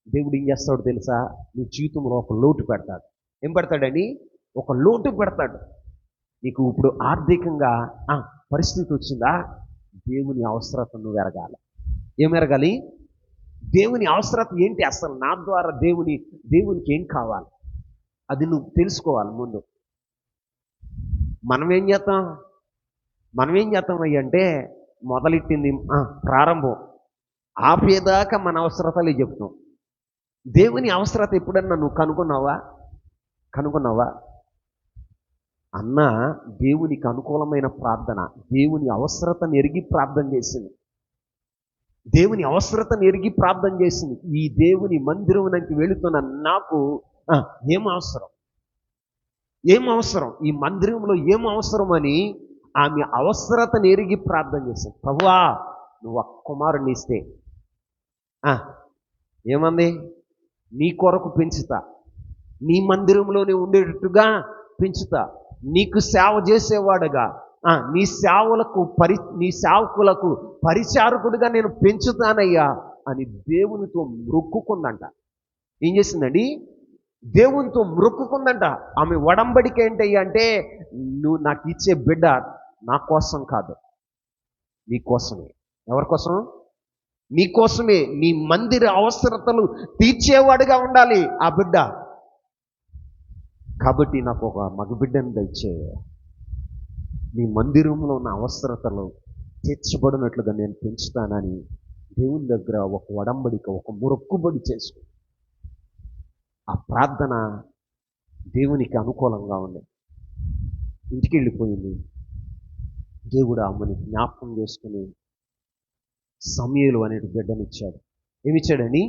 దేవుడు ఏం చేస్తాడు తెలుసా? నీ జీవితంలో ఒక లోటు పెడతాడు. ఏం పెడతాడని? ఒక లోటు పెడతాడు. నీకు ఇప్పుడు ఆర్థికంగా పరిస్థితి వచ్చిందా? దేవుని అవసరత నువ్వు ఎరగాలి. ఏం ఎరగాలి? దేవుని అవసరత ఏంటి? అసలు నా ద్వారా దేవునికి ఏం కావాలి అది నువ్వు తెలుసుకోవాలి ముందు. మనం ఏం చేస్తాం అంటే మొదలెట్టింది ప్రారంభం ఆపేదాకా మన అవసరతలే చెప్తాం. దేవుని అవసరత ఎప్పుడన్నా నువ్వు కనుగొన్నావా? అన్న దేవునికి అనుకూలమైన ప్రార్థన, దేవుని అవసరతను ఎరిగి ప్రార్థన చేసింది. దేవుని అవసరతను ఎరిగి ప్రార్థన చేసింది. ఈ దేవుని మందిరంలోకి వెళుతున్న నాకు ఏం అవసరం, ఈ మందిరంలో ఏం అవసరం అని ఆమె అవసరతను ఎరిగి ప్రార్థన చేసింది. ప్రభువా నువ్వు ఆ కుమారుని ఇస్తే ఏమంది? నీ కొరకు పెంచుతా, నీ మందిరంలోనే ఉండేటట్టుగా పెంచుతా, నీకు సేవ చేసేవాడుగా నీ సేవకులకు పరిచారకుడిగా నేను పెంచుతానయ్యా అని దేవునితో మొక్కుకుందంట. ఏం చేసిందండి? దేవునితో మొక్కుకుందంట. ఆమె ఒడంబడిక ఏంటయ్యా అంటే, నువ్వు నాకు ఇచ్చే బిడ్డ నా కోసం కాదు, నీ కోసమే. ఎవరి కోసం? నీ కోసమే. నీ మందిర అవసరతలు తీర్చేవాడుగా ఉండాలి ఆ బిడ్డ. కాబట్టి నాకు ఒక మగబిడ్డను దయచే, నీ మందిరంలో ఉన్న అవసరతలు తీర్చబడినట్లుగా నేను పెంచుతానని దేవుని దగ్గర ఒక ఒడంబడిక, ఒక మొక్కుబడి చేసుకో. ఆ ప్రార్థన దేవునికి అనుకూలంగా ఉంది. ఇంటికి వెళ్ళిపోయింది. దేవుడు ఆమెను జ్ఞాపకం చేసుకుని సమూయేలు అనే బిడ్డనిచ్చాడు. ఏమిచ్చాడని?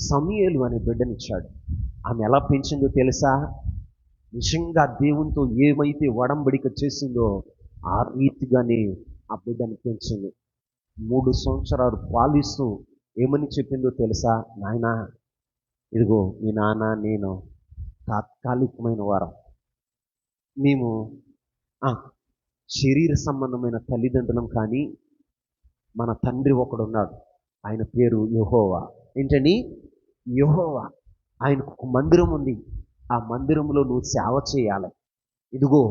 సమూయేలు అనే బిడ్డనిచ్చాడు. ఆమె ఎలా పెంచిందో తెలుసా? నిజంగా దేవునితో ఏమైతే ఒడంబడిక చేసిందో ఆ రీతిగానే ఆ బిడ్డని పెంచింది. 3 సంవత్సరాలు పాలిస్తూ ఏమని చెప్పిందో తెలుసా? నాయనా ఇదిగో మీ నాన్న నేను తాత్కాలికమైన వారం, మేము శరీర సంబంధమైన తల్లిదండ్రులం, కానీ మన తండ్రి ఒకడున్నాడు, ఆయన పేరు యెహోవా. ఏంటని? యెహోవా. ఆయనకు ఒక మందిరం ఉంది, ఆ మందిరంలో నువ్వు సేవ చేయాలి. ఇదిగో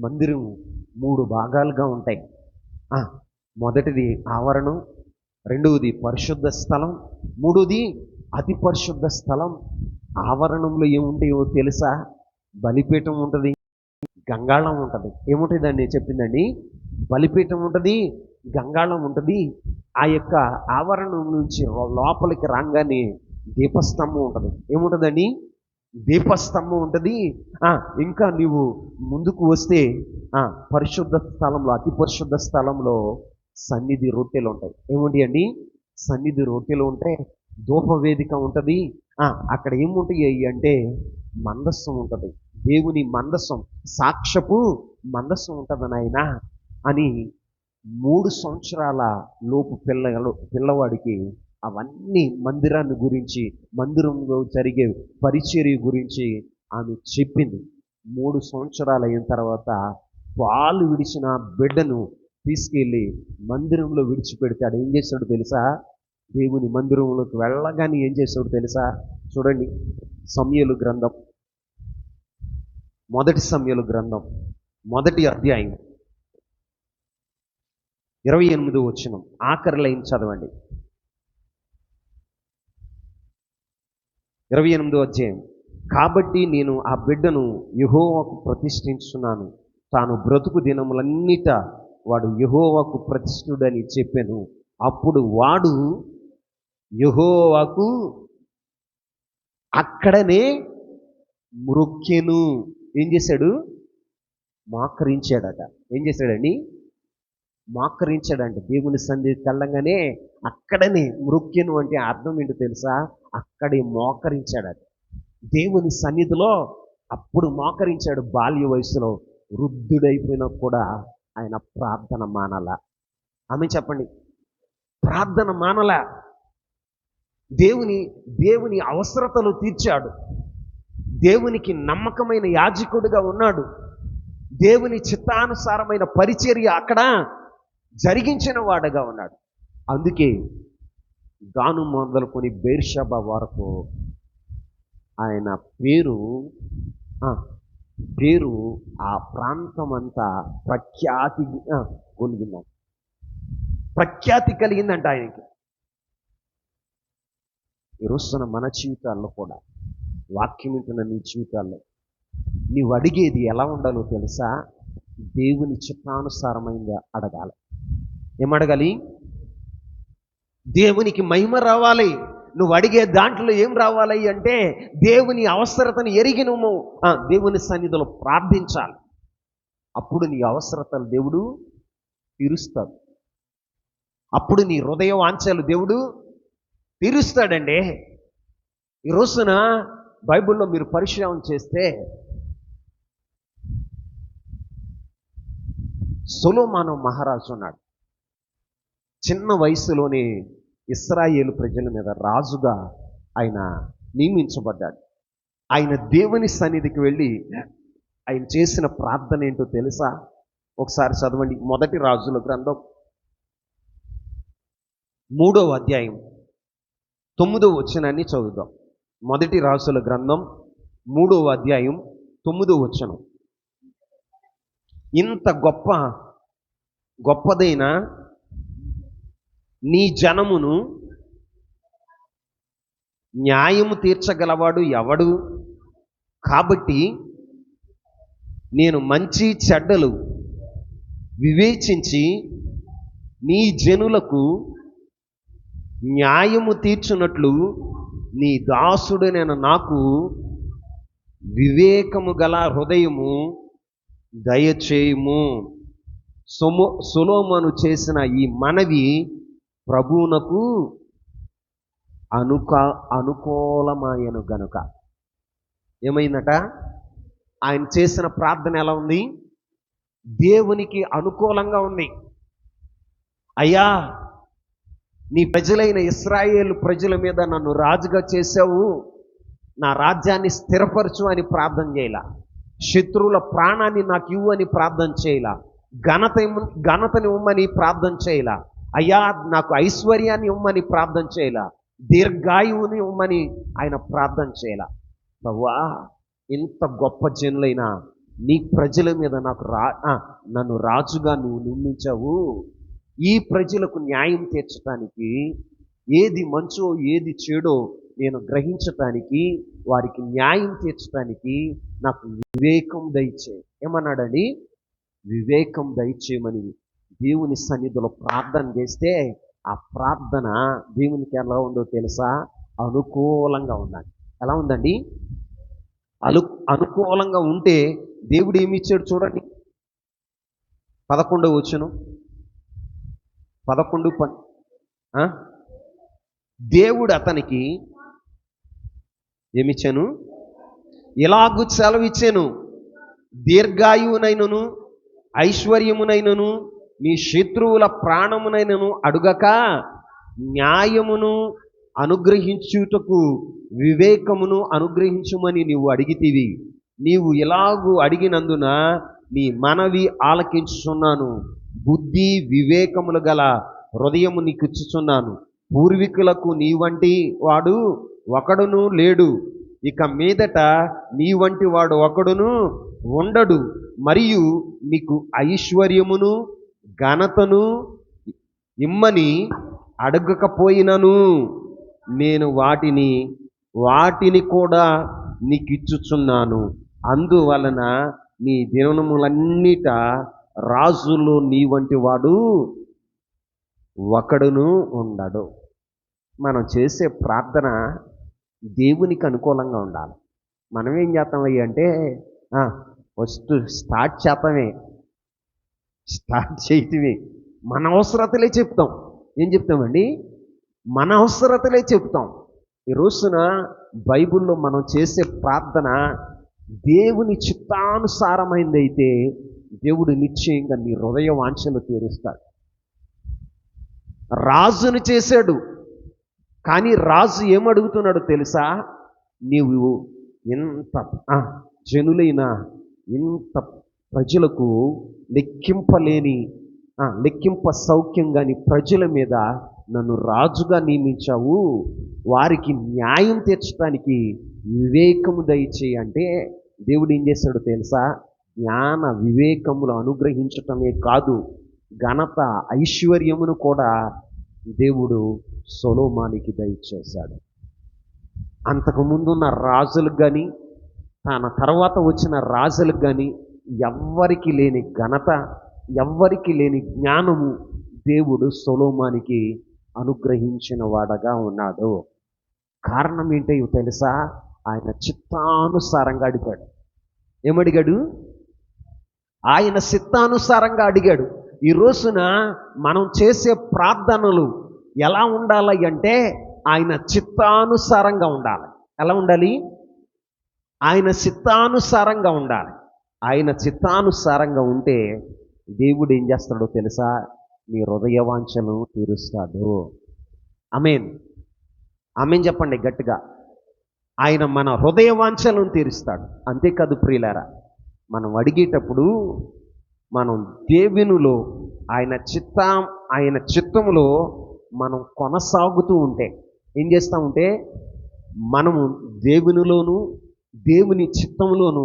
మందిరం 3 భాగాలుగా ఉంటాయి. మొదటిది ఆవరణం, రెండవది పరిశుద్ధ స్థలం, మూడోది అతి పరిశుద్ధ స్థలం. ఆవరణంలో ఏముంటాయో తెలుసా? బలిపీఠం ఉంటుంది, గంగాళం ఉంటుంది. ఏముంటుందండి చెప్పిందండి? బలిపీఠం ఉంటుంది, గంగాళం ఉంటుంది. ఆ యొక్క ఆవరణం నుంచి లోపలికి రాగానే దీపస్తంభం ఉంటుంది. ఏముంటుందండి? దీపస్తంభం ఉంటుంది. ఇంకా నీవు ముందుకు వస్తే పరిశుద్ధ స్థలంలో, అతి పరిశుద్ధ స్థలంలో సన్నిధి రొట్టెలు ఉంటాయి. ఏముంటాయి అండి? సన్నిధి రొట్టెలు ఉంటాయి. ధూపవేదిక ఉంటుంది. అక్కడ ఏముంటాయి అంటే మందస్సం ఉంటుంది. దేవుని మందస్సం, సాక్ష్యపు మందస్సం ఉంటుంది నాయన అని 3 సంవత్సరాల లోపు పిల్లవాడికి అవన్నీ మందిరాన్ని గురించి, మందిరంలో జరిగే పరిచర్య గురించి ఆమె చెప్పింది. 3 సంవత్సరాలు అయిన తర్వాత పాలు విడిచిన బిడ్డను తీసుకెళ్ళి మందిరంలో విడిచిపెడతాడు. ఏం చేస్తాడు తెలుసా? దేవుని మందిరంలోకి వెళ్ళగానే ఏం చేస్తాడు తెలుసా? చూడండి, సమూయేలు గ్రంథం, మొదటి సమూయేలు గ్రంథం, మొదటి అధ్యాయం 28వ వచనం, ఆఖరి లైన్ చదవండి. 28వ అధ్యాయం. కాబట్టి నేను ఆ బిడ్డను యెహోవాకు ప్రతిష్ఠించున్నాను, తాను బ్రతుకు దినములన్నిట వాడు యెహోవాకు ప్రతిష్ఠుడని చెప్పాను. అప్పుడు వాడు యెహోవాకు అక్కడనే మ్రొక్కెను. ఏం చేశాడు? మోకరించాడట. ఏం చేశాడండి? మోకరించాడంట. దేవుని సన్నిధికి వెళ్ళగానే అక్కడనే మ్రొక్కెను అంటే అర్థం ఏంటో తెలుసా? అక్కడే మోకరించాడట దేవుని సన్నిధిలో. అప్పుడు మోకరించాడు. బాల్య వయసులో వృద్ధుడైపోయినా కూడా ఆయన ప్రార్థన మానల. ఆమె చెప్పండి, ప్రార్థన మానల. దేవుని అవసరతలు తీర్చాడు. దేవునికి నమ్మకమైన యాజకుడిగా ఉన్నాడు. దేవుని చిత్తానుసారమైన పరిచర్య అక్కడ జరిగించిన వాడుగా ఉన్నాడు. అందుకే దాను మొదలుకొని బెర్షెబా వరకు ఆయన పేరు ఆ ప్రాంతమంతా ప్రఖ్యాతి పొందిందంట. ప్రఖ్యాతి కలిగిందంట ఆయనకి. ఈరోజున మన జీవితాల్లో కూడా, వాక్యం వింటున్న నీ జీవితాల్లో నీవు అడిగేది ఎలా ఉండాలో తెలుసా? దేవుని చిత్తానుసారమైంది అడగాలి. ఏమడగాలి? దేవునికి మహిమ రావాలి. నువ్వు అడిగే దాంట్లో ఏం రావాలి అంటే దేవుని అవసరతను ఎరిగి నువ్వు దేవుని సన్నిధిలో ప్రార్థించాలి. అప్పుడు నీ అవసరతలు దేవుడు తీరుస్తాడు. అప్పుడు నీ హృదయ వాంఛలు దేవుడు తీరుస్తాడండి. ఈ రోజున బైబిల్లో మీరు పరిశీలన చేస్తే సొలొమోను మహారాజు ఉన్నాడు. చిన్న వయసులోనే ఇశ్రాయేలు ప్రజల మీద రాజుగా ఆయన నియమించబడ్డాడు. ఆయన దేవుని సన్నిధికి వెళ్ళి ఆయన చేసిన ప్రార్థన ఏంటో తెలుసా? ఒకసారి చదవండి. మొదటి రాజుల గ్రంథం 3వ అధ్యాయం 9వ వచనాన్ని చదువుదాం. మొదటి రాజుల గ్రంథం 3వ అధ్యాయం 9వ వచనం. ఇంత గొప్పదైన నీ జనమును న్యాయము తీర్చగలవాడు ఎవడు? కాబట్టి నేను మంచి చెడ్డలు వివేచించి నీ జనులకు న్యాయము తీర్చున్నట్లు నీ దాసుడైన నాకు వివేకము గల హృదయము దయచేయుము. సొలొమోను చేసిన ఈ మనవి ప్రభువునకు అనుకూలమాయను గనుక. ఏమైందట? ఆయన చేసిన ప్రార్థన ఎలా ఉంది? దేవునికి అనుకూలంగా ఉంది. అయ్యా, నీ ప్రజలైన ఇశ్రాయేలు ప్రజల మీద నన్ను రాజుగా చేసావు, నా రాజ్యాన్ని స్థిరపరచు అని ప్రార్థన చేయాల. శత్రువుల ప్రాణాన్ని నాకు ఇవ్వు అని ప్రార్థన చేయాల. ఘనతని ఇవ్వమని ప్రార్థన చేయాల. అయ్యా, నాకు ఐశ్వర్యాన్ని ఇవ్వమని ప్రార్థన చేయాల. దీర్ఘాయువుని ఇవ్వమని ఆయన ప్రార్థన చేయాల. ప్రభువా, ఇంత గొప్ప జనులైన నీ ప్రజల మీద నన్ను రాజుగా నువ్వు నియమించావు. ఈ ప్రజలకు న్యాయం తీర్చడానికి ఏది మంచో ఏది చెడో నేను గ్రహించటానికి, వారికి న్యాయం తీర్చడానికి నాకు వివేకం దయచే. ఏమన్నాడండి? వివేకం దయచేయమని దేవుని సన్నిధిలో ప్రార్థన చేస్తే ఆ ప్రార్థన దేవునికి ఎలా ఉందో తెలుసా? అనుకూలంగా ఉండాలి. ఎలా ఉందండి? అనుకూలంగా ఉంటే దేవుడు ఏమి ఇచ్చాడు చూడండి. 11వ వచనం 11 దేవుడు అతనికి ఏమిచ్చాను? ఇలాగు సెలవిచ్చాను, దీర్ఘాయువునైనను ఐశ్వర్యమునైనను నీ శత్రువుల ప్రాణమునైనను అడుగక న్యాయమును అనుగ్రహించుటకు వివేకమును అనుగ్రహించుమని నీవు అడిగితివి. నీవు ఇలాగూ అడిగినందున నీ మనవి ఆలకించుచున్నాను. బుద్ధి వివేకములు గల హృదయము నీకు ఇచ్చుచున్నాను. పూర్వీకులకు నీ వంటి వాడు ఒకడును లేడు, ఇక మీదట నీ వంటి వాడు ఒకడును ఉండడు. మరియు నీకు ఐశ్వర్యమును ఘనతను ఇమ్మని అడగకపోయినను నేను వాటిని కూడా నీకు ఇచ్చుచున్నాను. అందువలన నీ దినములన్నిట రాజులు నీ వంటి వాడు ఒకడును ఉండడు. మనం చేసే ప్రార్థన దేవునికి అనుకూలంగా ఉండాలి. మనం ఏం చేస్తామయ్యి అంటే ఫస్ట్ స్టార్ట్ చేయటమే మన అవసరతలే చెప్తాం. ఏం చెప్తామండి? మన అవసరతలే చెప్తాం. ఈ రోజున బైబిల్లో మనం చేసే ప్రార్థన దేవుని చిత్తానుసారమైంది అయితే దేవుడు నిశ్చయంగా నీ హృదయ వాంఛలు తీరుస్తాడు. రాజును చేశాడు, కానీ రాజు ఏమడుగుతున్నాడో తెలుసా? నీవు ఎంత జనులైన ఇంత ప్రజలకు లెక్కింప సౌఖ్యం కాని ప్రజల మీద నన్ను రాజుగా నియమించావు, వారికి న్యాయం తీర్చడానికి వివేకము దయచేయి అంటే దేవుడు ఏం చేశాడో తెలుసా? జ్ఞాన వివేకములు అనుగ్రహించటమే కాదు, ఘనత ఐశ్వర్యమును కూడా దేవుడు సొలొమోనుకి దయచేశాడు. అంతకుముందున్న రాజులకు కానీ తన తర్వాత వచ్చిన రాజులకు కానీ ఎవ్వరికి లేని ఘనత, ఎవ్వరికి లేని జ్ఞానము దేవుడు సొలొమోనుకి అనుగ్రహించిన వాడగా ఉన్నాడు. కారణం ఏంటో తెలుసా? ఆయన చిత్తానుసారంగా అడిగాడు. ఏమడిగాడు? ఆయన చిత్తానుసారంగా అడిగాడు. ఈ రోజున మనం చేసే ప్రార్థనలు ఎలా ఉండాలి అంటే ఆయన చిత్తానుసారంగా ఉండాలి. ఎలా ఉండాలి? ఆయన చిత్తానుసారంగా ఉండాలి. ఆయన చిత్తానుసారంగా ఉంటే దేవుడు ఏం చేస్తాడో తెలుసా? నీ హృదయ వాంఛను తీరుస్తాడు. ఆమేన్. ఆమేన్ చెప్పండి గట్టిగా. ఆయన మన హృదయ వాంఛలను తీరుస్తాడు. అంతేకాదు ప్రియులారా, మనం అడిగేటప్పుడు మనం దేవునిలో ఆయన చిత్తములో మనం కొనసాగుతూ ఉంటే ఏం చేస్తామంటే, మనము దేవునిలోను దేవుని చిత్తంలోను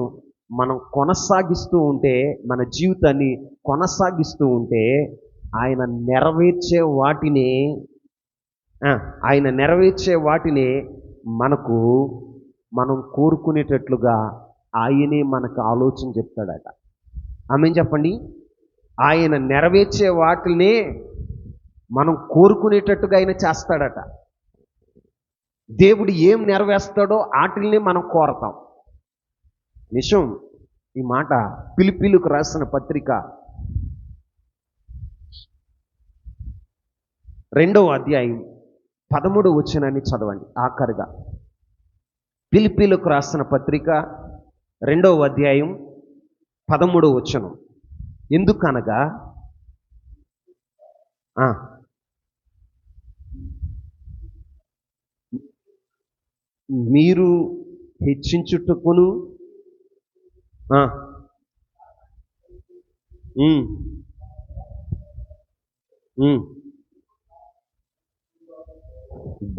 మనం కొనసాగిస్తూ ఉంటే, మన జీవితాన్ని కొనసాగిస్తూ ఉంటే ఆయన నెరవేర్చే వాటినే మనం కోరుకునేటట్లుగా ఆయనే మనకు ఆలోచన చెప్తాడట. ఆమేన్ చెప్పండి. ఆయన నెరవేర్చే వాటినే మనం కోరుకునేటట్టుగా ఆయన చేస్తాడట. దేవుడు ఏం నెరవేర్స్తాడో వాటిని మనం కోరతాం. నిజం ఈ మాట. ఫిలిప్పీయులకు రాసిన పత్రిక 2వ అధ్యాయం 13వ వచనాన్ని చదవండి ఆఖరిగా. ఫిలిప్పీయులకు రాసిన పత్రిక 2వ అధ్యాయం 13వ వచనం. ఎందుకనగా మీరు హెచ్చించుటకును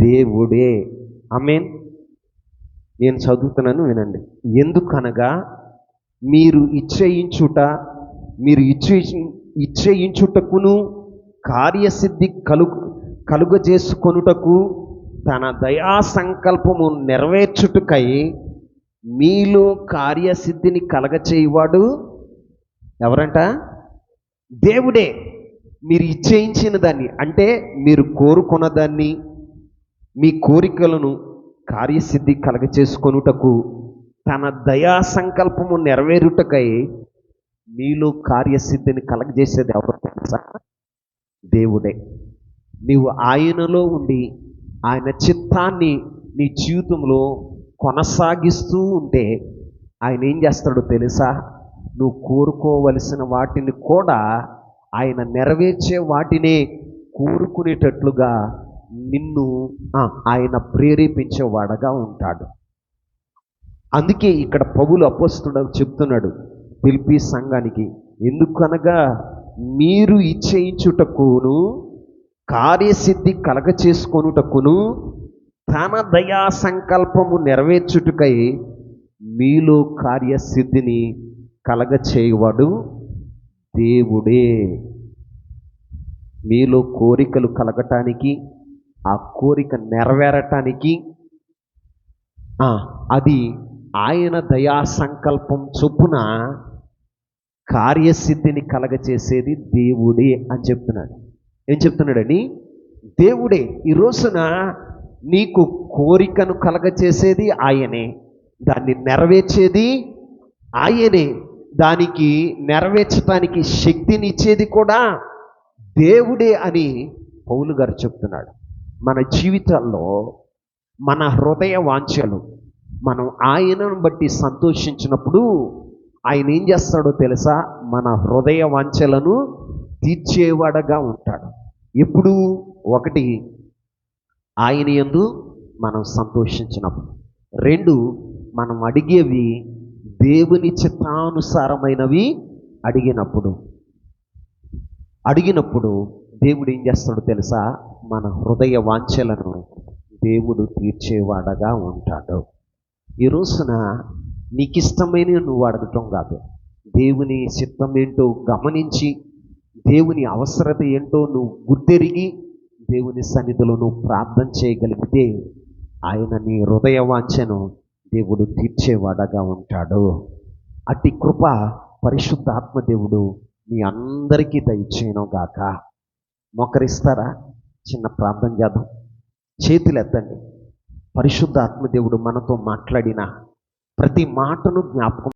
దేవుడే. ఆమేన్. నేను చదువుతున్నాను వినండి. ఎందుకనగా మీరు ఇచ్చేయించుటకును కార్యసిద్ధి కలుగజేసుకొనుటకు తన దయా సంకల్పము నెరవేర్చుటకై మీలో కార్యసిద్ధిని కలగచేయువాడు ఎవరంట? దేవుడే. మీరు ఇచ్చేయించిన దాన్ని, అంటే మీరు కోరుకున్న దాన్ని, మీ కోరికలను కార్యసిద్ధి కలగచేసుకొనుటకు తన దయా సంకల్పము నెరవేరుటకై మీలో కార్యసిద్ధిని కలగజేసేది ఎవరు తెలుసా? దేవుడే. నీవు ఆయనలో ఉండి ఆయన చిత్తాన్ని నీ జీవితంలో కొనసాగిస్తూ ఉంటే ఆయన ఏం చేస్తాడో తెలుసా? నువ్వు కోరుకోవలసిన వాటిని కూడా ఆయన నెరవేర్చే వాటినే కోరుకునేటట్లుగా నిన్ను ఆయన ప్రేరేపించేవాడగా ఉంటాడు. అందుకే ఇక్కడ పౌలు అపోస్తలుడు చెప్తున్నాడు ఫిలిప్పీ సంఘానికి, ఎందుకనగా మీరు ఇచ్చేయించుటకును కార్యసిద్ధి కలగచేసుకొనుటకును తన దయా సంకల్పము నెరవేర్చుటకై మీలో కార్యసిద్ధిని కలగచేయువాడు దేవుడే. మీలో కోరికలు కలగటానికి, ఆ కోరిక నెరవేరటానికి అది ఆయన దయా సంకల్పం చొప్పున కార్యసిద్ధిని కలగచేసేది దేవుడే అని చెప్తున్నాడు. ఏం చెప్తున్నాడని? దేవుడే. ఈ రోజున నీకు కోరికను కలగచేసేది ఆయనే, దాన్ని నెరవేర్చేది ఆయనే, దానికి నెరవేర్చడానికి శక్తిని ఇచ్చేది కూడా దేవుడే అని పౌలు గారు చెప్తున్నాడు. మన జీవితాల్లో మన హృదయ వాంఛలు మనం ఆయనను బట్టి సంతోషించినప్పుడు ఆయన ఏం చేస్తాడో తెలుసా? మన హృదయ వాంఛలను తీర్చేవాడగా ఉంటాడు. ఎప్పుడు? ఒకటి, ఆయన యందు మనం సంతోషించినప్పుడు. రెండు, మనం అడిగేవి దేవుని చిత్తానుసారమైనవి అడిగినప్పుడు దేవుడు ఏం చేస్తాడో తెలుసా? మన హృదయ వాంఛలను దేవుడు తీర్చేవాడగా ఉంటాడు. ఈ రోజున నీకు ఇష్టమైన నువ్వు అడగటం కాదు, దేవుని చిత్తం ఏంటో గమనించి, దేవుని అవసరత ఏంటో నువ్వు గుర్తెరిగి దేవుని సన్నిధిలో నువ్వు ప్రార్థన చేయగలిగితే ఆయన నీ హృదయ వాంఛను దేవుడు తీర్చేవాడగా ఉంటాడు. అట్టి కృప పరిశుద్ధాత్మ దేవుడు మీ అందరికీ దయచేయను గాక. మోకరిస్తారా? చిన్న ప్రార్థన చేద్దాం. చేతులు ఎత్తండి. పరిశుద్ధాత్మ దేవుడు మనతో మాట్లాడిన ప్రతి మాటను జ్ఞాపకం